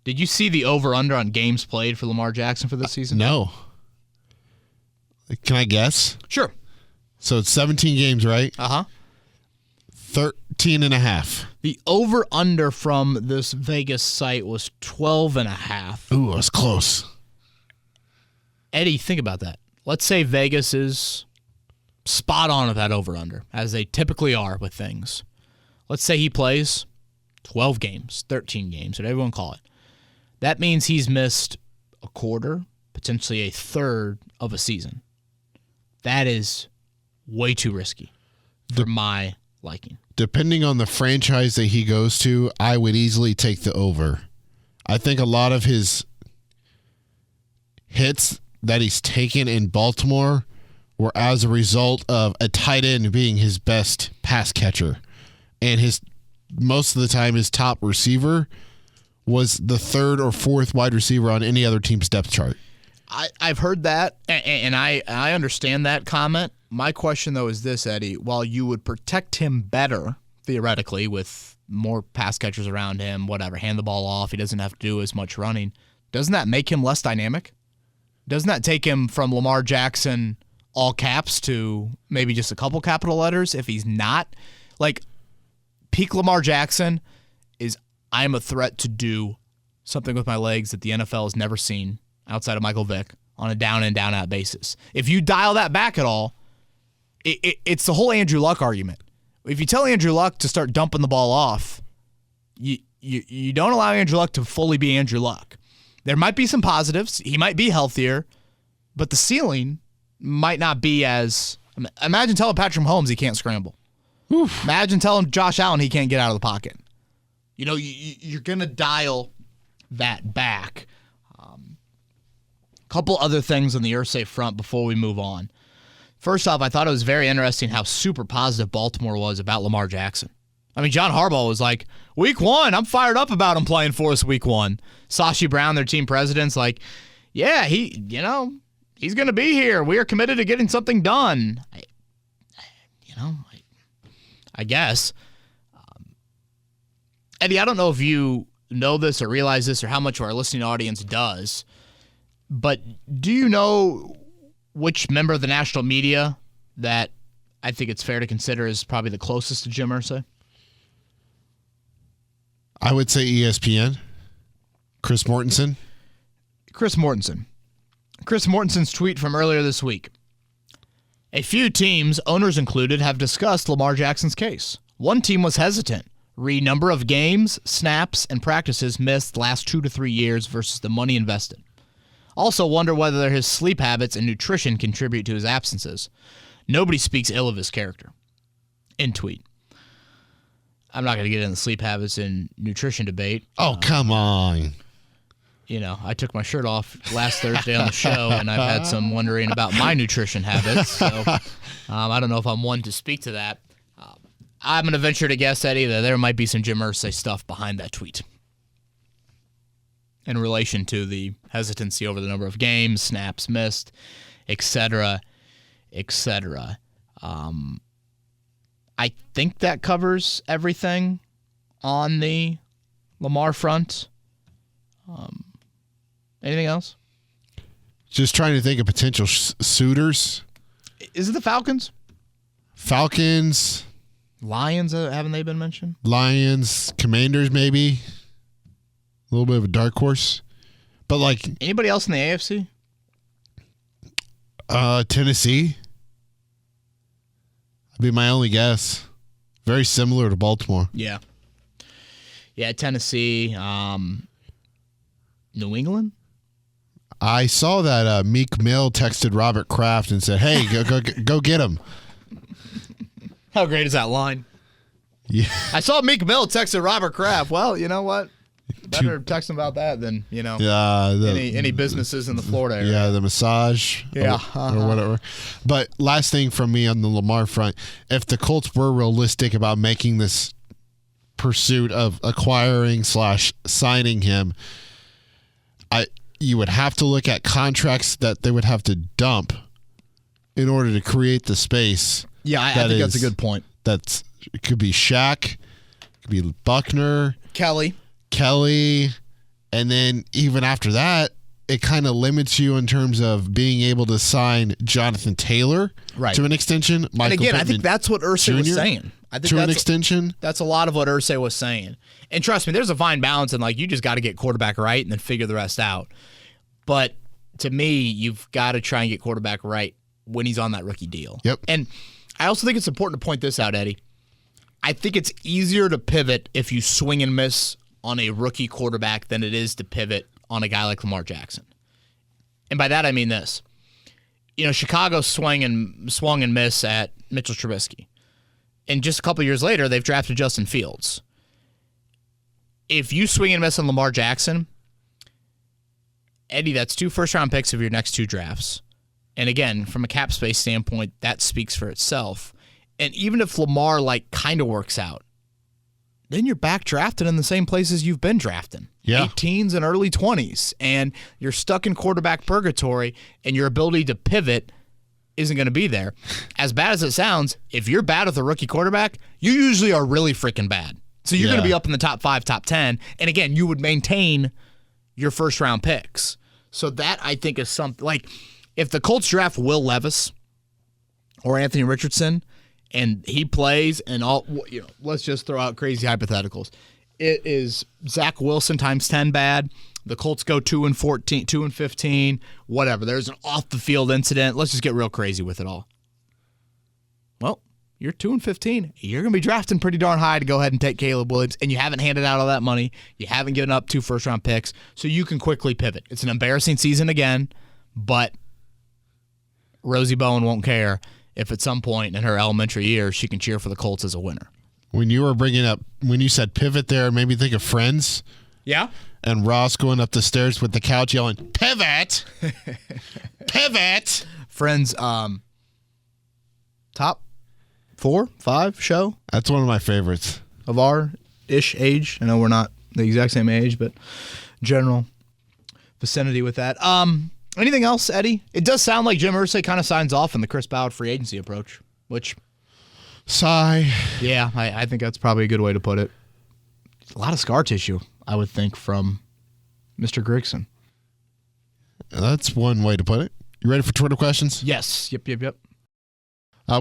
Did you see the over-under on games played for Lamar Jackson for this season? No. Can I guess? Sure. So it's 17 games, right? Uh-huh. 13.5. The over-under from this Vegas site was 12.5. Ooh, it was close. Eddie, think about that. Let's say Vegas is spot on with that over-under, as they typically are with things. Let's say he plays 12 games, 13 games, whatever you want to call it. That means he's missed a quarter, potentially a third of a season. That is way too risky for my liking. Depending on the franchise that he goes to, I would easily take the over. I think a lot of his hits that he's taken in Baltimore were as a result of a tight end being his best pass catcher. And most of the time his top receiver was the third or fourth wide receiver on any other team's depth chart. I've heard that, and I understand that comment. My question, though, is this, Eddie. While you would protect him better, theoretically, with more pass catchers around him, whatever, hand the ball off, he doesn't have to do as much running, doesn't that make him less dynamic? Doesn't that take him from Lamar Jackson, all caps, to maybe just a couple capital letters if he's not? Like, peak Lamar Jackson is, I'm a threat to do something with my legs that the NFL has never seen outside of Michael Vick on a down and down out basis. If you dial that back at all, it's the whole Andrew Luck argument. If you tell Andrew Luck to start dumping the ball off, you don't allow Andrew Luck to fully be Andrew Luck. There might be some positives. He might be healthier, but the ceiling might not be as... Imagine telling Patrick Mahomes he can't scramble. Oof. Imagine telling Josh Allen he can't get out of the pocket. You know, you're going to dial that back. Couple other things on the Irsay front before we move on. First off, I thought it was very interesting how super positive Baltimore was about Lamar Jackson. I mean, John Harbaugh was like, week 1, I'm fired up about him playing for us week 1. Sashi Brown, their team president's like, yeah, he's going to be here. We are committed to getting something done. I guess. Eddie, I don't know if you know this or realize this or how much of our listening audience does, but do you know which member of the national media that I think it's fair to consider is probably the closest to Jim Irsay? I would say ESPN. Chris Mortensen. Chris Mortensen's tweet from earlier this week. A few teams, owners included, have discussed Lamar Jackson's case. One team was hesitant. Re number of games, snaps, and practices missed last 2 to 3 years versus the money invested. Also wonder whether his sleep habits and nutrition contribute to his absences. Nobody speaks ill of his character. End tweet. I'm not going to get into the sleep habits and nutrition debate. Oh, come on. You know, I took my shirt off last Thursday on the show, and I've had some wondering about my nutrition habits. So I don't know if I'm one to speak to that. I'm going to venture to guess, Eddie, that there might be some Jim Irsay stuff behind that tweet in relation to the hesitancy over the number of games, snaps missed, etc., etc. I think that covers everything on the Lamar front. Anything else? Just trying to think of potential suitors. Is it the Falcons? Falcons. Lions, haven't they been mentioned? Lions, Commanders, maybe. A little bit of a dark horse. But like... Anybody else in the AFC? Tennessee. That'd be my only guess. Very similar to Baltimore. Yeah. Yeah, Tennessee. New England? I saw that Meek Mill texted Robert Kraft and said, hey, go get him. How great is that line? Yeah. I saw Meek Mill texted Robert Kraft. Well, you know what? Better text him about that than, any businesses in the Florida area. Yeah, the massage. Yeah. Or whatever. But last thing from me on the Lamar front, if the Colts were realistic about making this pursuit of acquiring / signing him, you would have to look at contracts that they would have to dump in order to create the space. Yeah, I think that's a good point. It could be Shaq, it could be Buckner, Kelly, and then even after that, it kind of limits you in terms of being able to sign Jonathan Taylor to an extension. Michael and again, Pittman I think that's what Irsay was saying. I think an extension. That's a lot of what Irsay was saying. And trust me, there's a fine balance, and you just got to get quarterback right and then figure the rest out. But to me, you've got to try and get quarterback right when he's on that rookie deal. Yep. And I also think it's important to point this out, Eddie. I think it's easier to pivot if you swing and miss on a rookie quarterback than it is to pivot on a guy like Lamar Jackson. And by that I mean this. Chicago swung and miss at Mitchell Trubisky. And just a couple years later, they've drafted Justin Fields. If you swing and miss on Lamar Jackson, Eddie, that's 2 first-round picks of your next 2 drafts. And again, from a cap space standpoint, that speaks for itself. And even if Lamar kind of works out, then you're back drafted in the same places you've been drafting. Yeah. Late teens and early 20s. And you're stuck in quarterback purgatory, and your ability to pivot isn't going to be there. As bad as it sounds, if you're bad with a rookie quarterback, you usually are really freaking bad. So you're going to be up in the top 5, top 10. And again, you would maintain your first-round picks. So that, I think, is something if the Colts draft Will Levis or Anthony Richardson and he plays and let's just throw out crazy hypotheticals. It is Zach Wilson times 10 bad. The Colts go 2-14, 2-15, whatever. There's an off-the-field incident. Let's just get real crazy with it all. Well, you're 2-15. You're going to be drafting pretty darn high to go ahead and take Caleb Williams, and you haven't handed out all that money. You haven't given up 2 first-round picks, so you can quickly pivot. It's an embarrassing season again, but Rosie Bowen won't care if at some point in her elementary years she can cheer for the Colts as a winner. When you said pivot there, it made me think of Friends. Yeah? And Ross going up the stairs with the couch yelling, "Pivot! Pivot!" Friends, top 4, 5 show That's one of my favorites. of our-ish age. I know we're not the exact same age, but general vicinity with that. Anything else, Eddie? It does sound like Jim Irsay kind of signs off on the Chris Ballard free agency approach, which... Sigh. Yeah, I think that's probably a good way to put it. A lot of scar tissue, I would think, from Mr. Grigson. That's one way to put it. You ready for Twitter questions? Yes. Yep.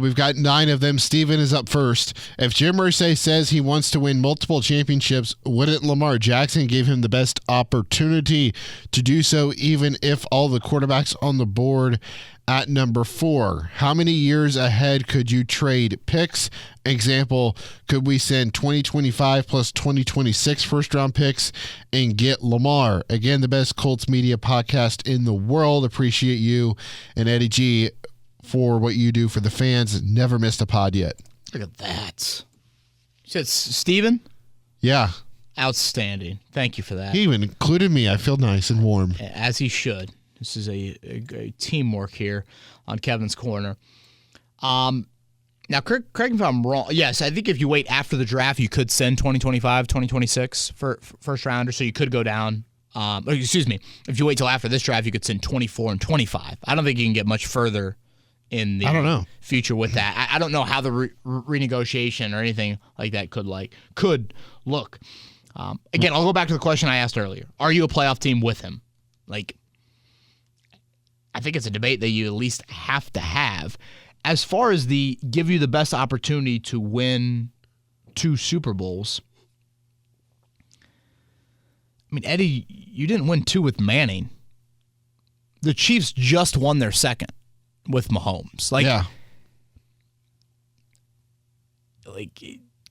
We've got 9 of them. Steven is up first. If Jim Irsay says he wants to win multiple championships, wouldn't Lamar Jackson give him the best opportunity to do so, even if all the quarterbacks on the board at number 4? How many years ahead could you trade picks? Example, could we send 2025 plus 2026 first-round picks and get Lamar? Again, the best Colts media podcast in the world. Appreciate you and Eddie G for what you do for the fans. Never missed a pod yet. Look at that. You said Steven? Yeah. Outstanding. Thank you for that. He even included me. I feel nice and warm. As he should. This is a teamwork here on Kevin's Corner. Now, correct me if I'm wrong. Yes, I think if you wait after the draft, you could send 2025, 2026 for first rounder, so you could go down. Excuse me. If you wait till after this draft, you could send 24 and 25. I don't think you can get much further in the future with that. I don't know how the renegotiation or anything like that could look. Again, I'll go back to the question I asked earlier. Are you a playoff team with him? I think it's a debate that you at least have to have. As far as the give you the best opportunity to win 2 Super Bowls, I mean, Eddie, you didn't win 2 with Manning. The Chiefs just won their second with Mahomes.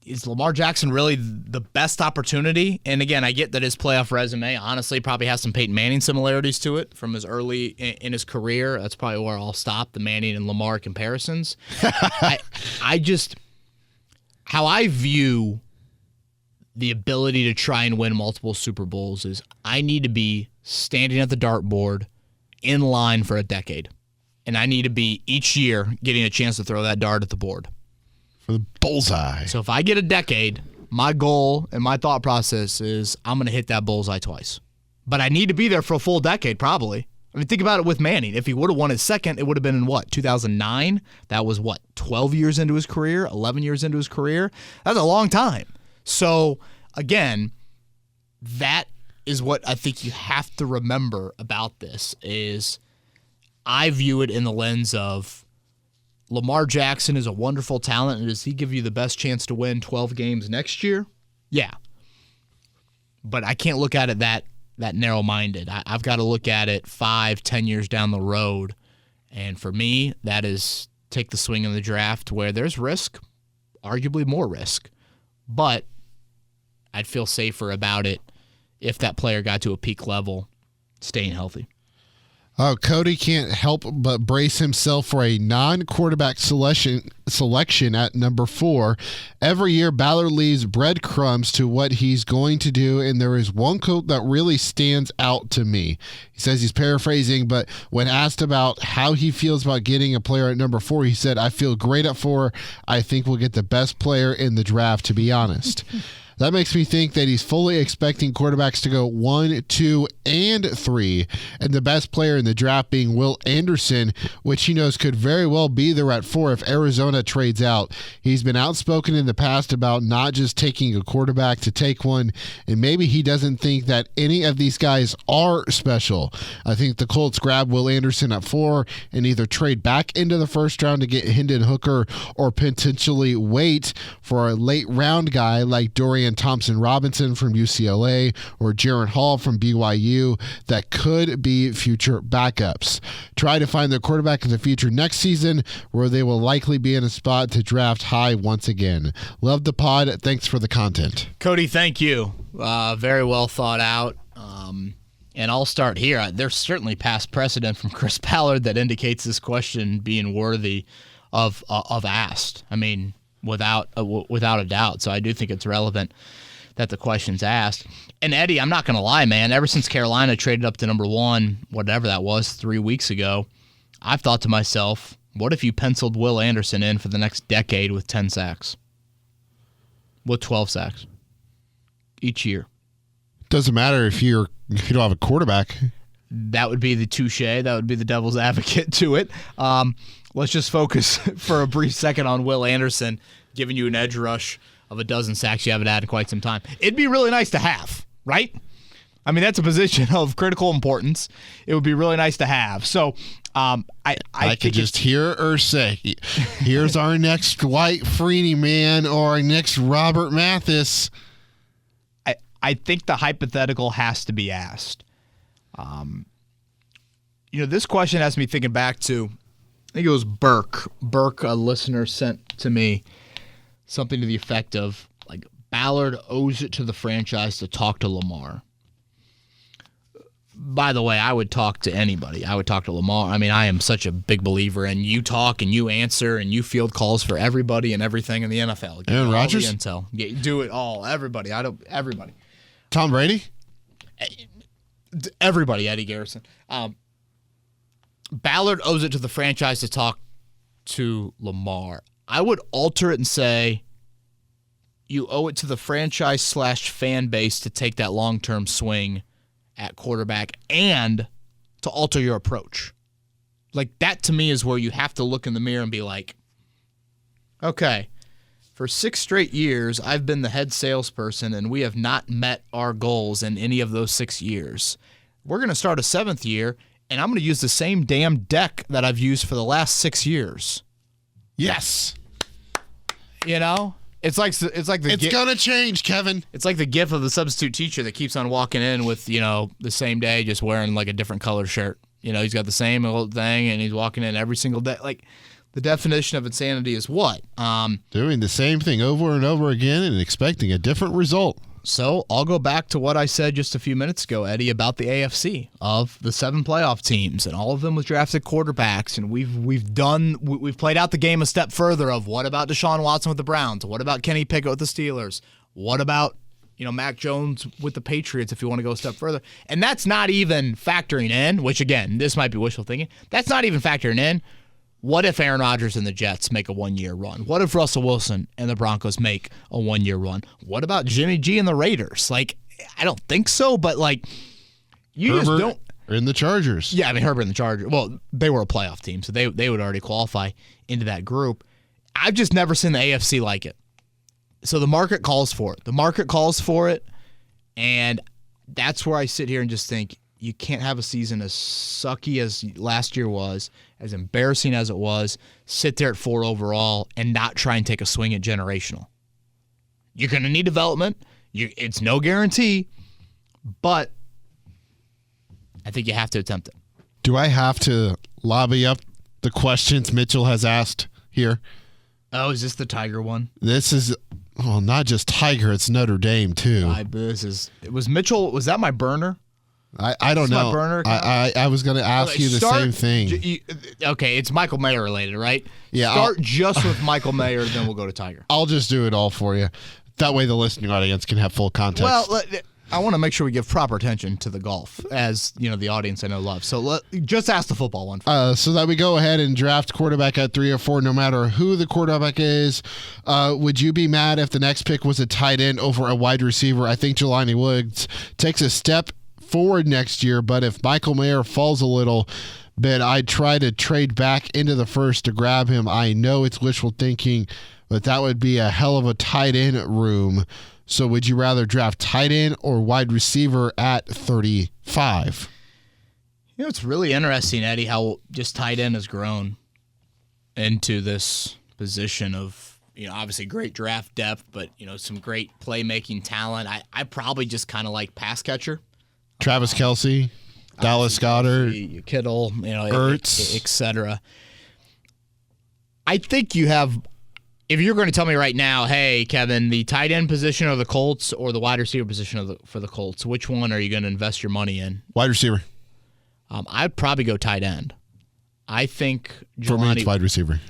Is Lamar Jackson really the best opportunity? And again, I get that his playoff resume honestly probably has some Peyton Manning similarities to it from his early in his career. That's probably where I'll stop the Manning and Lamar comparisons. I just how I view the ability to try and win multiple Super Bowls is I need to be standing at the dartboard in line for a decade. And I need to be each year getting a chance to throw that dart at the board. For the bullseye. So if I get a decade, my goal and my thought process is I'm going to hit that bullseye twice. But I need to be there for a full decade, probably. I mean, think about it with Manning. If he would have won his second, it would have been in 2009? That was 12 years into his career, 11 years into his career? That's a long time. So, again, that is what I think you have to remember about this is I view it in the lens of Lamar Jackson is a wonderful talent, and does he give you the best chance to win 12 games next year? Yeah. But I can't look at it that narrow-minded. I've got to look at it 5-10 years down the road. And for me, that is take the swing in the draft where there's risk, arguably more risk. But I'd feel safer about it if that player got to a peak level, staying healthy. Oh, Cody can't help but brace himself for a non-quarterback selection at number 4. Every year, Ballard leaves breadcrumbs to what he's going to do, and there is one quote that really stands out to me. He says he's paraphrasing, but when asked about how he feels about getting a player at number 4, he said, "I feel great at 4. I think we'll get the best player in the draft, to be honest." That makes me think that he's fully expecting quarterbacks to go 1, 2, and 3, and the best player in the draft being Will Anderson, which he knows could very well be there at 4 if Arizona trades out. He's been outspoken in the past about not just taking a quarterback to take one, and maybe he doesn't think that any of these guys are special. I think the Colts grab Will Anderson at 4 and either trade back into the first round to get Hendon Hooker or potentially wait for a late round guy like Dorian Thompson-Robinson from UCLA or Jaron Hall from BYU that could be future backups. Try to find their quarterback of the future next season, where they will likely be in a spot to draft high once again. Love the pod. Thanks for the content. Cody, thank you. Very well thought out. And I'll start here. There's certainly past precedent from Chris Ballard that indicates this question being worthy of asked. I mean, without a doubt. So I do think it's relevant that the question's asked. And Eddie, I'm not going to lie, man. Ever since Carolina traded up to number 1, whatever that was, 3 weeks ago, I've thought to myself, what if you penciled Will Anderson in for the next decade with 10 sacks? With 12 sacks each year. Doesn't matter if you don't have a quarterback. That would be the touche. That would be the devil's advocate to it. Let's just focus for a brief second on Will Anderson, giving you an edge rush of a dozen sacks you haven't had in quite some time. It'd be really nice to have, right? I mean, that's a position of critical importance. It would be really nice to have. So I could just hear her say, here's our next Dwight Freeney, man, or our next Robert Mathis. I think the hypothetical has to be asked. This question has me thinking back to, I think it was Burke. Burke, a listener, sent to me something to the effect of, like, Ballard owes it to the franchise to talk to Lamar. By the way, I would talk to anybody. I would talk to Lamar. I mean, I am such a big believer in you talk and you answer and you field calls for everybody and everything in the NFL. Aaron Rodgers? Intel. Do it all. Everybody. Everybody. Tom Brady? Everybody, Eddie Garrison. Ballard owes it to the franchise to talk to Lamar. I would alter it and say you owe it to the franchise/fan base to take that long-term swing at quarterback and to alter your approach. Like, that to me is where you have to look in the mirror and be like, okay, for 6 straight years, I've been the head salesperson and we have not met our goals in any of those 6 years. We're going to start a 7th year, and I'm going to use the same damn deck that I've used for the last 6 years. Yes. It's like it's gonna change, Kevin. It's like the gif of the substitute teacher that keeps on walking in with the same day, just wearing like a different color shirt. He's got the same old thing, and he's walking in every single day. Like, the definition of insanity is what? Doing the same thing over and over again and expecting a different result. So I'll go back to what I said just a few minutes ago, Eddie, about the AFC, of the 7 playoff teams, and all of them with drafted quarterbacks. And we've played out the game a step further of what about Deshaun Watson with the Browns? What about Kenny Pickett with the Steelers? What about Mac Jones with the Patriots, if you want to go a step further? And that's not even factoring in, which again, this might be wishful thinking. That's not even factoring in. What if Aaron Rodgers and the Jets make a 1-year run? What if Russell Wilson and the Broncos make a 1-year run? What about Jimmy G and the Raiders? Like, I don't think so, but like, you Herbert just don't. In the Chargers. Yeah, I mean, Herbert and the Chargers. Well, they were a playoff team, so they would already qualify into that group. I've just never seen the AFC like it. So the market calls for it. And that's where I sit here and just think, you can't have a season as sucky as last year was, as embarrassing as it was, sit there at 4 overall and not try and take a swing at generational. You're going to need development. It's no guarantee, but I think you have to attempt it. Do I have to lobby up the questions Mitchell has asked here? Oh, is this the Tiger one? This is, not just Tiger, it's Notre Dame too. Was Mitchell, was that my burner? I don't know. My burner I was going to ask you the same thing. Okay, it's Michael Mayer related, right? Yeah. Start just with Michael Mayer, then we'll go to Tiger. I'll just do it all for you. That way the listening audience can have full context. Well, I want to make sure we give proper attention to the golf, as the audience I know loves. So just ask the football one. So that we go ahead and draft quarterback at 3 or 4, no matter who the quarterback is. Would you be mad if the next pick was a tight end over a wide receiver? I think Jelani Woods takes a step forward next year, but if Michael Mayer falls a little bit, I'd try to trade back into the first to grab him. I know it's wishful thinking, but that would be a hell of a tight end room. So would you rather draft tight end or wide receiver at 35? It's really interesting, Eddie, how just tight end has grown into this position of, obviously great draft depth, but, some great playmaking talent. I probably just kind of like pass catcher. Travis Kelce, Dallas Goedert, Kittle, Ertz, et cetera. I think you have, if you're going to tell me right now, hey, Kevin, the tight end position of the Colts or the wide receiver position for the Colts, which one are you going to invest your money in? Wide receiver. I'd probably go tight end. I think for me, it's wide receiver.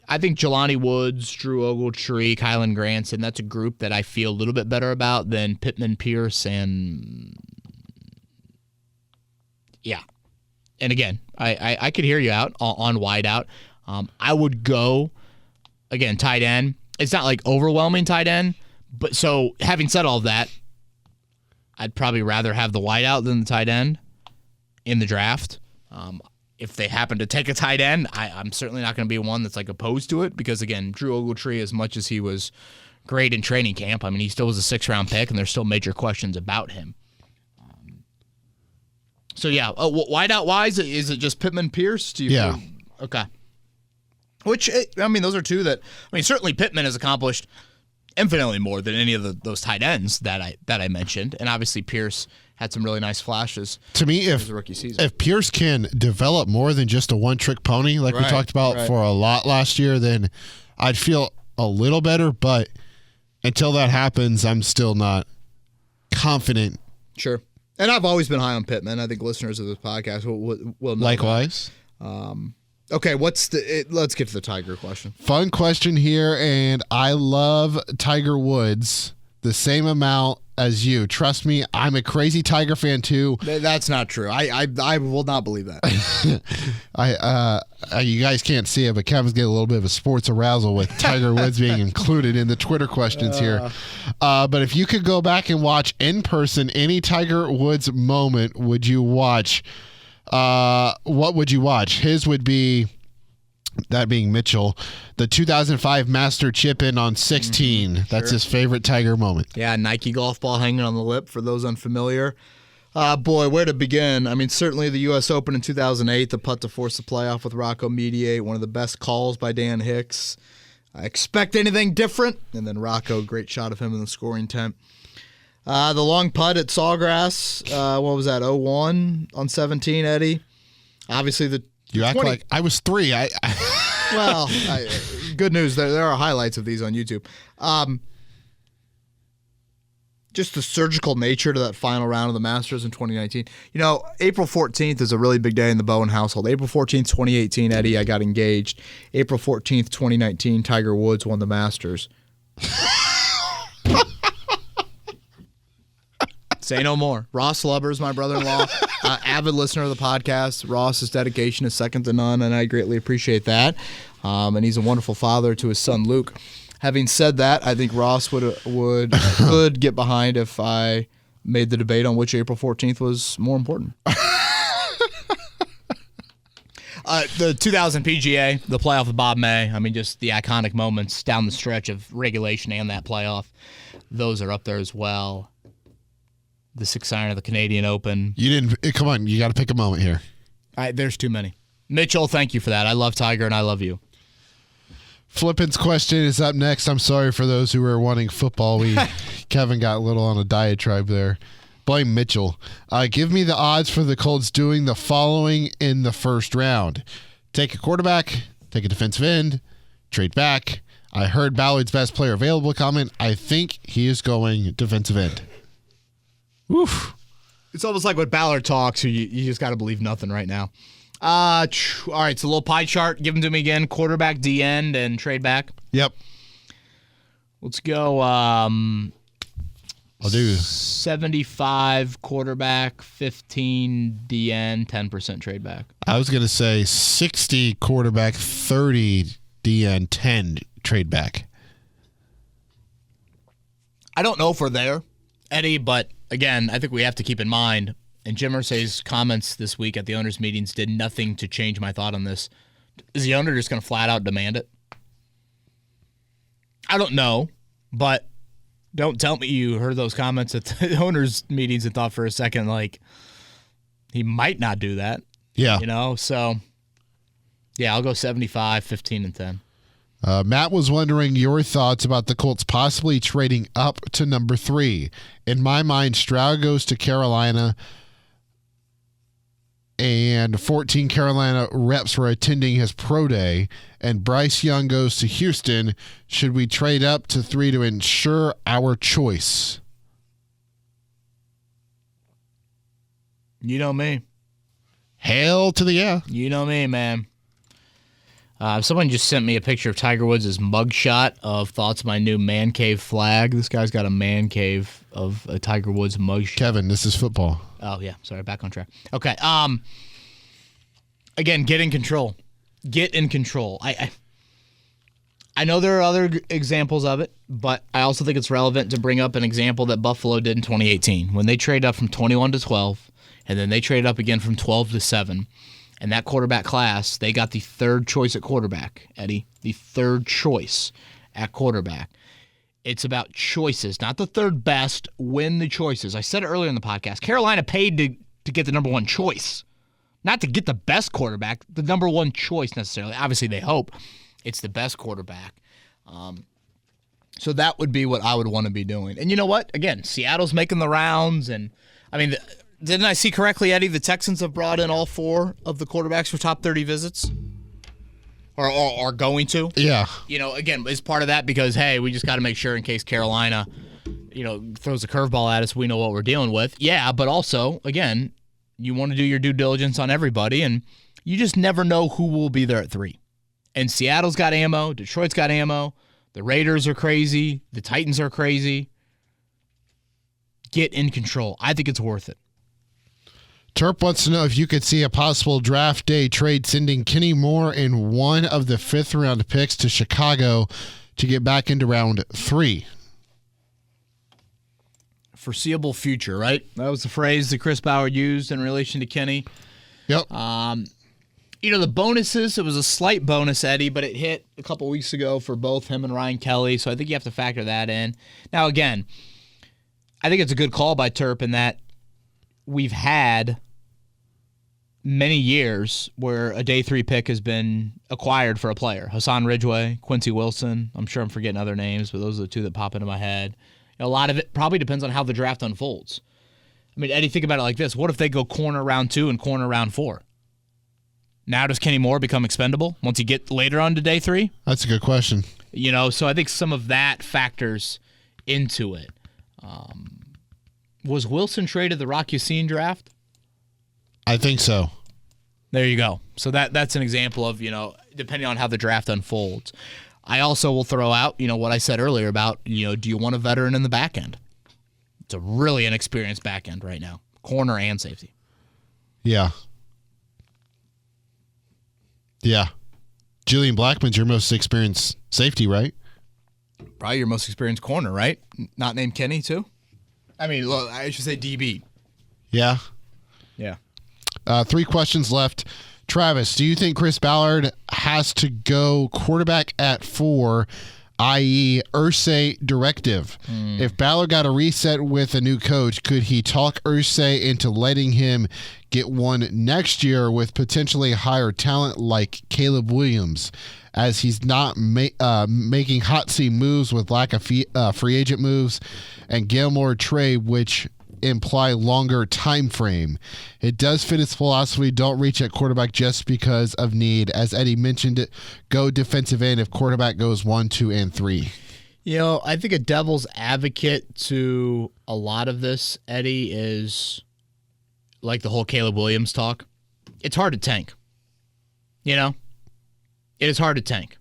I think Jelani Woods, Drew Ogletree, Kylan Granson, that's a group that I feel a little bit better about than Pittman Pierce and yeah. And again, I could hear you out on wide out. I would go, again, tight end. It's not like overwhelming tight end, but so having said all of that, I'd probably rather have the wide out than the tight end in the draft. If they happen to take a tight end, I'm certainly not going to be one that's like opposed to it because, again, Drew Ogletree, as much as he was great in training camp, I mean, he still was a 6th-round pick, and there's still major questions about him. So, yeah, wide out wise, is it just Pittman Pierce? Yeah. Okay. Which, I mean, those are two that, certainly Pittman has accomplished infinitely more than any of those tight ends that I mentioned. And obviously Pierce had some really nice flashes. To me, if Pierce can develop more than just a one-trick pony, like we talked about for a lot last year, then I'd feel a little better. But until that happens, I'm still not confident. Sure. And I've always been high on Pittman. I think listeners of this podcast will know likewise. Okay, let's get to the Tiger question. Fun question here, and I love Tiger Woods the same amount as you. Trust me, I'm a crazy Tiger fan too. That's not true. I will not believe that. You guys can't see it, but Kevin's getting a little bit of a sports arousal with Tiger Woods being included in the Twitter questions here. But if you could go back and watch in person any Tiger Woods moment, would you watch? What would you watch? His would be, that being Mitchell, the 2005 Master chip in on 16. That's his favorite Tiger moment. Yeah, Nike golf ball hanging on the lip for those unfamiliar. Boy, where to begin? I mean, certainly the U.S. Open in 2008, the putt to force the playoff with Rocco Mediate, one of the best calls by Dan Hicks. I expect anything different. And then Rocco, great shot of him in the scoring tent. The long putt at Sawgrass, what was that, 0-1 on 17, Eddie? Obviously, you act like I was 3. Well, good news, there are highlights of these on YouTube. Just the surgical nature to that final round of the Masters in 2019. April 14th is a really big day in the Bowen household. April 14th, 2018, Eddie, I got engaged. April 14th, 2019, Tiger Woods won the Masters. Say no more. Ross Lubbers, my brother-in-law, avid listener of the podcast. Ross's dedication is second to none, and I greatly appreciate that. And he's a wonderful father to his son Luke. Having said that, I think Ross could get behind if I made the debate on which April 14th was more important. The 2000 PGA, the playoff with Bob May. I mean, just the iconic moments down the stretch of regulation and that playoff. Those are up there as well. The 6th iron of the Canadian Open. Come on, you got to pick a moment here. There's too many. Mitchell, thank you for that. I love Tiger and I love you. Flippin's question is up next. I'm sorry for those who were wanting football. Kevin got a little on a diatribe there. Blame Mitchell. Give me the odds for the Colts doing the following in the first round. Take a quarterback, take a defensive end, trade back. I heard Ballard's best player available comment. I think he is going defensive end. Oof. It's almost like when Ballard talks, you just got to believe nothing right now. All right, so a little pie chart. Give them to me again. Quarterback, D end, and trade back. Yep. Let's go. I'll do 75 quarterback, 15 DN, 10% trade back. I was going to say 60 quarterback, 30 DN, 10 trade back. I don't know if we're there, Eddie, but again, I think we have to keep in mind, and Jim Irsay's comments this week at the owners' meetings did nothing to change my thought on this. Is the owner just going to flat out demand it? I don't know, but don't tell me you heard those comments at the owners' meetings and thought for a second, like, he might not do that. Yeah. You know, so, yeah, I'll go 75, 15, and 10. Matt was wondering your thoughts about the Colts possibly trading up to number 3. In my mind, Stroud goes to Carolina, and 14 Carolina reps were attending his pro day, and Bryce Young goes to Houston. Should we trade up to 3 to ensure our choice? You know me. Hail to the yeah. You know me, man. Someone just sent me a picture of Tiger Woods' mugshot of thoughts on my new man cave flag. This guy's got a man cave of a Tiger Woods mugshot. Kevin, this is football. Oh, yeah. Sorry, back on track. Okay. Again, get in control. Get in control. I know there are other examples of it, but I also think it's relevant to bring up an example that Buffalo did in 2018 when they traded up from 21 to 12, and then they traded up again from 12 to 7. And that quarterback class, they got the third choice at quarterback, Eddie. The third choice at quarterback. It's about choices, not the third best. Win the choices. I said it earlier in the podcast. Carolina paid to get the number one choice, not to get the best quarterback, the number one choice necessarily. Obviously, they hope it's the best quarterback. So that would be what I would want to be doing. And you know what? Again, Seattle's making the rounds. And, I mean, didn't I see correctly, Eddie? The Texans have brought in all 4 of the quarterbacks for top 30 visits? Or are going to? Yeah. You know, again, it's part of that because, hey, we just got to make sure in case Carolina, you know, throws a curveball at us, we know what we're dealing with. Yeah, but also, again, you want to do your due diligence on everybody, and you just never know who will be there at 3. And Seattle's got ammo. Detroit's got ammo. The Raiders are crazy. The Titans are crazy. Get in control. I think it's worth it. Terp wants to know if you could see a possible draft day trade sending Kenny Moore in one of the 5th-round picks to Chicago to get back into round 3. Foreseeable future, right? That was the phrase that Chris Bauer used in relation to Kenny. Yep. You know, the bonuses, it was a slight bonus, Eddie, but it hit a couple weeks ago for both him and Ryan Kelly, so I think you have to factor that in. Now, again, I think it's a good call by Terp in that we've had many years where a day 3 pick has been acquired for a player. Hassan Ridgeway, Quincy Wilson. I'm sure I'm forgetting other names, but those are the 2 that pop into my head. A lot of it probably depends on how the draft unfolds. I mean, Eddie, think about it like this. What if they go corner round 2 and corner round 4? Now does Kenny Moore become expendable once you get later on to day 3? That's a good question. You know, so I think some of that factors into it. Was Wilson traded the Rock Yassin draft? I think so. There you go. So that's an example of, you know, depending on how the draft unfolds. I also will throw out, you know, what I said earlier about, you know, do you want a veteran in the back end? It's a really inexperienced back end right now, corner and safety. Yeah. Yeah. Julian Blackmon's your most experienced safety, right? Probably your most experienced corner, right? Not named Kenny, too? I mean, look, I should say DB. Yeah. Yeah. 3 questions left. Travis, do you think Chris Ballard has to go quarterback at 4, i.e. Irsay directive? If Ballard got a reset with a new coach, could he talk Irsay into letting him get one next year with potentially higher talent like Caleb Williams, as he's not making hot seat moves with lack of free agent moves and Gilmore trade, which imply longer time frame? It does fit his philosophy. Don't reach at quarterback just because of need. As Eddie mentioned, go defensive end if quarterback goes 1, 2, and 3. You know, I think a devil's advocate to a lot of this, Eddie, is like the whole Caleb Williams talk, it's hard to tank. You know? It is hard to tank.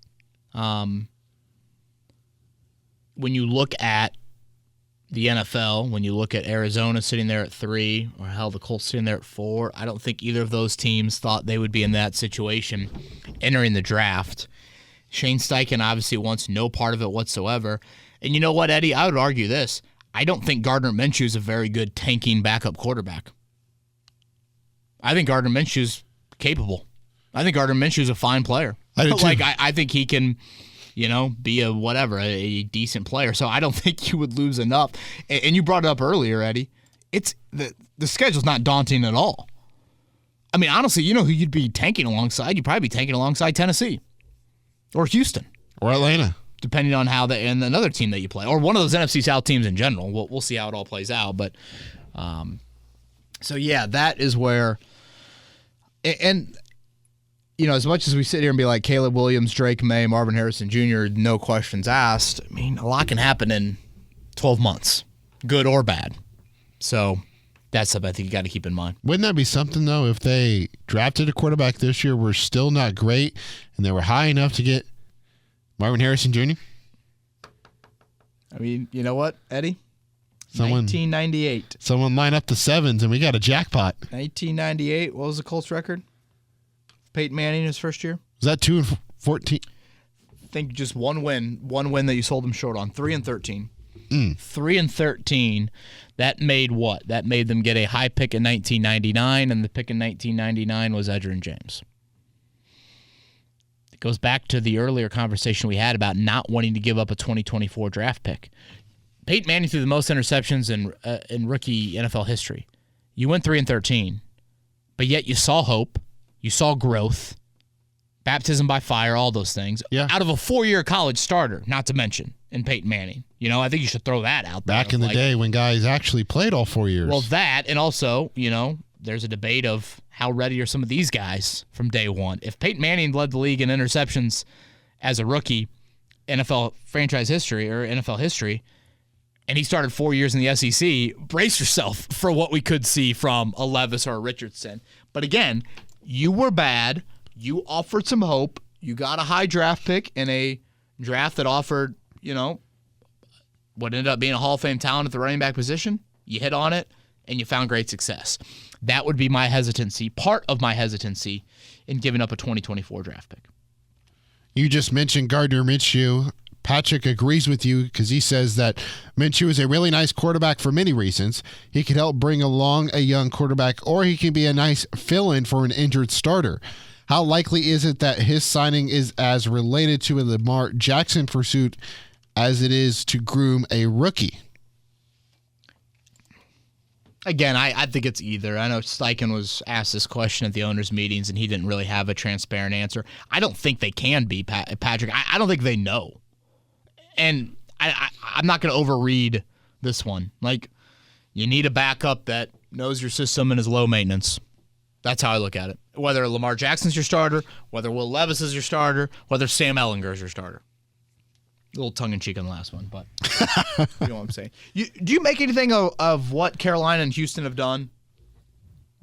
When you look at the NFL, when you look at Arizona sitting there at 3, or hell, the Colts sitting there at 4, I don't think either of those teams thought they would be in that situation entering the draft. Shane Steichen obviously wants no part of it whatsoever. And you know what, Eddie? I would argue this. I don't think Gardner Minshew is a very good tanking backup quarterback. I think Gardner Minshew is capable. I think Gardner Minshew is a fine player. I do too. I think he can, be a decent player. So I don't think you would lose enough. And you brought it up earlier, Eddie. It's the schedule's not daunting at all. I mean, honestly, you know who you'd be tanking alongside? You'd probably be tanking alongside Tennessee or Houston or Atlanta, depending on how and another team that you play, or one of those NFC South teams in general. We'll see how it all plays out. But so yeah, that is where, and as much as we sit here and be like Caleb Williams, Drake May, Marvin Harrison Jr., no questions asked, I mean, a lot can happen in 12 months, good or bad. So that's something I think you got to keep in mind. Wouldn't that be something, though, if they drafted a quarterback this year, were still not great, and they were high enough to get Marvin Harrison Jr.? I mean, you know what, Eddie? 1998. Someone line up the 7s, and we got a jackpot. 1998, what was the Colts record? Peyton Manning his first year? Was that 2-14? I think just one win that you sold him short on. 3-13. 3-13. That made what? That made them get a high pick in 1999, and the pick in 1999 was Edgerrin James. It goes back to the earlier conversation we had about not wanting to give up a 2024 draft pick. Peyton Manning threw the most interceptions in rookie NFL history. You went 3-13, but yet you saw hope. You saw growth, baptism by fire, all those things. Yeah. Out of a 4-year college starter, not to mention, in Peyton Manning. I think you should throw that out there. Back in the day when guys actually played all 4 years. Well, that, and also, there's a debate of how ready are some of these guys from day one. If Peyton Manning led the league in interceptions as a rookie, NFL franchise history or NFL history, and he started 4 years in the SEC, brace yourself for what we could see from a Levis or a Richardson. But again, you were bad. You offered some hope. You got a high draft pick in a draft that offered, what ended up being a Hall of Fame talent at the running back position. You hit on it, and you found great success. That would be my hesitancy, part of my hesitancy in giving up a 2024 draft pick. You just mentioned Gardner Minshew. Patrick agrees with you because he says that Minshew is a really nice quarterback for many reasons. He can help bring along a young quarterback, or he can be a nice fill-in for an injured starter. How likely is it that his signing is as related to a Lamar Jackson pursuit as it is to groom a rookie? Again, I think it's either. I know Steichen was asked this question at the owners' meetings, and he didn't really have a transparent answer. I don't think they can be, Patrick. I don't think they know. And I'm not going to overread this one. Like, you need a backup that knows your system and is low maintenance. That's how I look at it. Whether Lamar Jackson's your starter, whether Will Levis is your starter, whether Sam Ehlinger is your starter. A little tongue-in-cheek on the last one, but you know what I'm saying. Do you make anything of what Carolina and Houston have done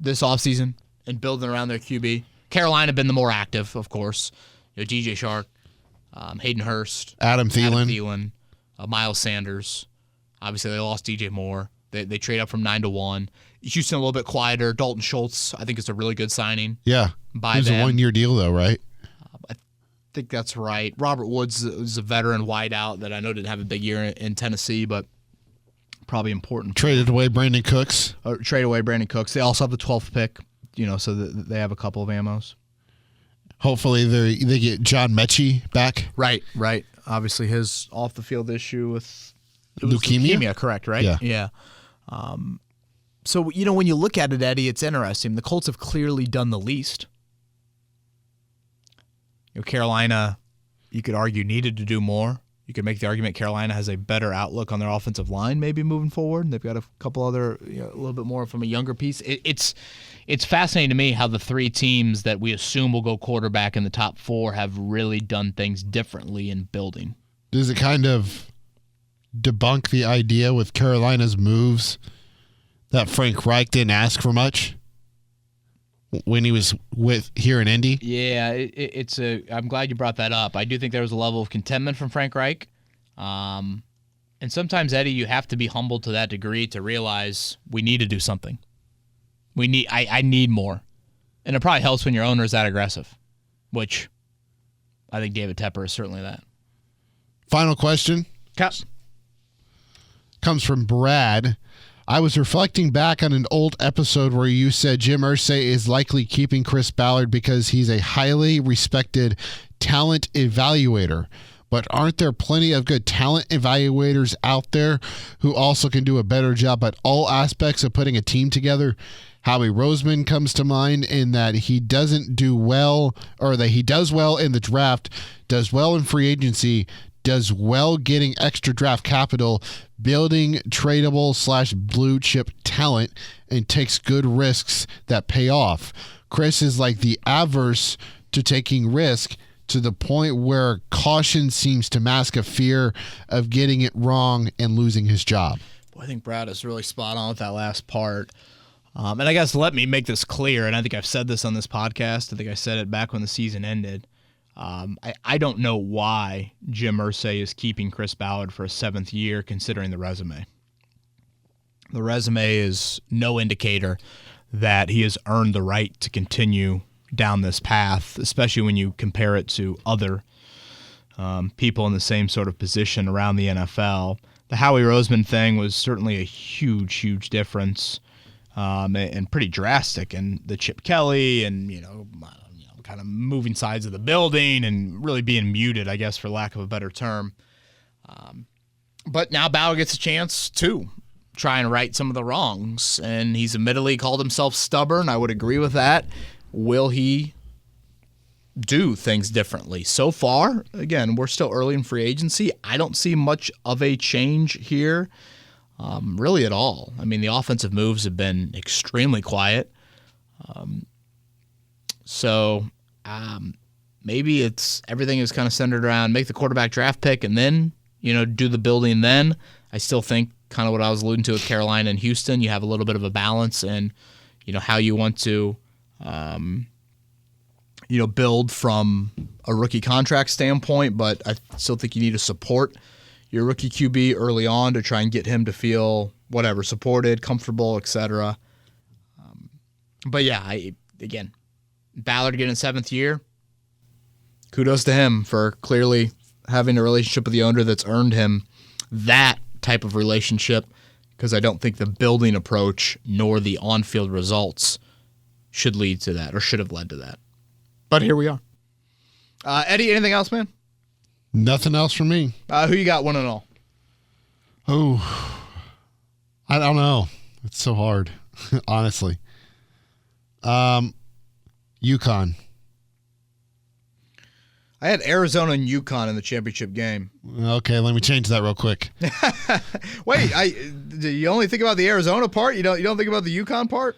this offseason and building around their QB? Carolina have been the more active, of course. DJ Shark. Hayden Hurst, Adam Thielen, Miles Sanders. Obviously, they lost DJ Moore. They trade up from 9-1. Houston a little bit quieter. Dalton Schultz, I think, is a really good signing. Yeah, by it was them. a 1-year deal, though, right? I think that's right. Robert Woods is a veteran wideout that I know didn't have a big year in Tennessee, but probably important. Traded away Brandon Cooks. Trade away Brandon Cooks. They also have the 12th pick, so they have a couple of ammos. Hopefully they get John Mechie back. Right. Obviously, his off-the-field issue with leukemia. Correct, right? Yeah. So, when you look at it, Eddie, it's interesting. The Colts have clearly done the least. Carolina, you could argue, needed to do more. You could make the argument Carolina has a better outlook on their offensive line maybe moving forward. They've got a couple other, a little bit more from a younger piece. It's fascinating to me how the three teams that we assume will go quarterback in the top 4 have really done things differently in building. Does it kind of debunk the idea with Carolina's moves that Frank Reich didn't ask for much? when he was here in Indy? Yeah, I'm glad you brought that up. I do think there was a level of contentment from Frank Reich. And sometimes, Eddie, you have to be humble to that degree to realize we need to do something. I need more. And it probably helps when your owner is that aggressive, which I think David Tepper is certainly that. Final question. Comes from Brad. I was reflecting back on an old episode where you said Jim Irsay is likely keeping Chris Ballard because he's a highly respected talent evaluator. But aren't there plenty of good talent evaluators out there who also can do a better job at all aspects of putting a team together? Howie Roseman comes to mind in that he doesn't do well, or that he does well in the draft, does well in free agency, does well getting extra draft capital, building tradable / blue chip talent, and takes good risks that pay off. Chris is like the averse to taking risk to the point where caution seems to mask a fear of getting it wrong and losing his job. Boy, I think Brad is really spot on with that last part. And I guess let me make this clear, and I think I've said this on this podcast. I think I said it back when the season ended. I don't know why Jim Irsay is keeping Chris Ballard for a 7th year considering the resume. The resume is no indicator that he has earned the right to continue down this path, especially when you compare it to other people in the same sort of position around the NFL. The Howie Roseman thing was certainly a huge difference and pretty drastic. And the Chip Kelly and, kind of moving sides of the building and really being muted, I guess, for lack of a better term. But now Ballard gets a chance to try and right some of the wrongs. And he's admittedly called himself stubborn. I would agree with that. Will he do things differently? So far, again, we're still early in free agency. I don't see much of a change here, really at all. I mean, the offensive moves have been extremely quiet. Maybe it's everything is kind of centered around make the quarterback draft pick and then, do the building then. I still think kind of what I was alluding to with Carolina and Houston, you have a little bit of a balance in, how you want to build from a rookie contract standpoint, but I still think you need to support your rookie QB early on to try and get him to feel supported, comfortable, etc. But yeah, again, Ballard getting a 7th year, kudos to him for clearly having a relationship with the owner that's earned him that type of relationship, because I don't think the building approach nor the on-field results should lead to that or should have led to that. But here we are. Eddie, anything else, man? Nothing else from me. Who you got 1-all? Oh, I don't know. It's so hard, honestly. UConn. I had Arizona and UConn in the championship game. Okay, let me change that real quick. Wait, do you only think about the Arizona part? You don't think about the UConn part?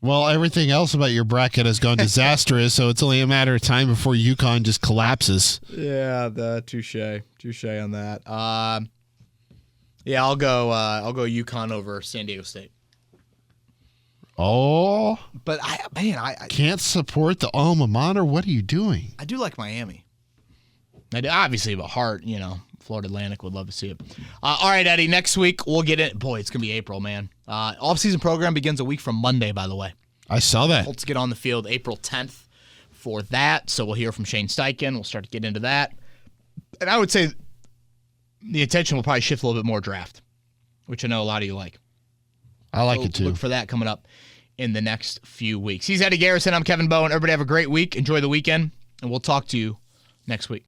Well, everything else about your bracket has gone disastrous, so it's only a matter of time before UConn just collapses. Yeah, touche on that. I'll go UConn over San Diego State. Oh, but I can't support the alma mater. What are you doing? I do like Miami. I do, obviously, but heart, Florida Atlantic would love to see it. All right, Eddie. Next week we'll get in. Boy, it's gonna be April, man. Off-season program begins a week from Monday. By the way, I saw that. Colts get on the field April 10th for that. So we'll hear from Shane Steichen. We'll start to get into that, and I would say the attention will probably shift a little bit more draft, which I know a lot of you like. I like it too. Look for that coming up in the next few weeks. He's Eddie Garrison. I'm Kevin Bowen. Everybody have a great week. Enjoy the weekend, and we'll talk to you next week.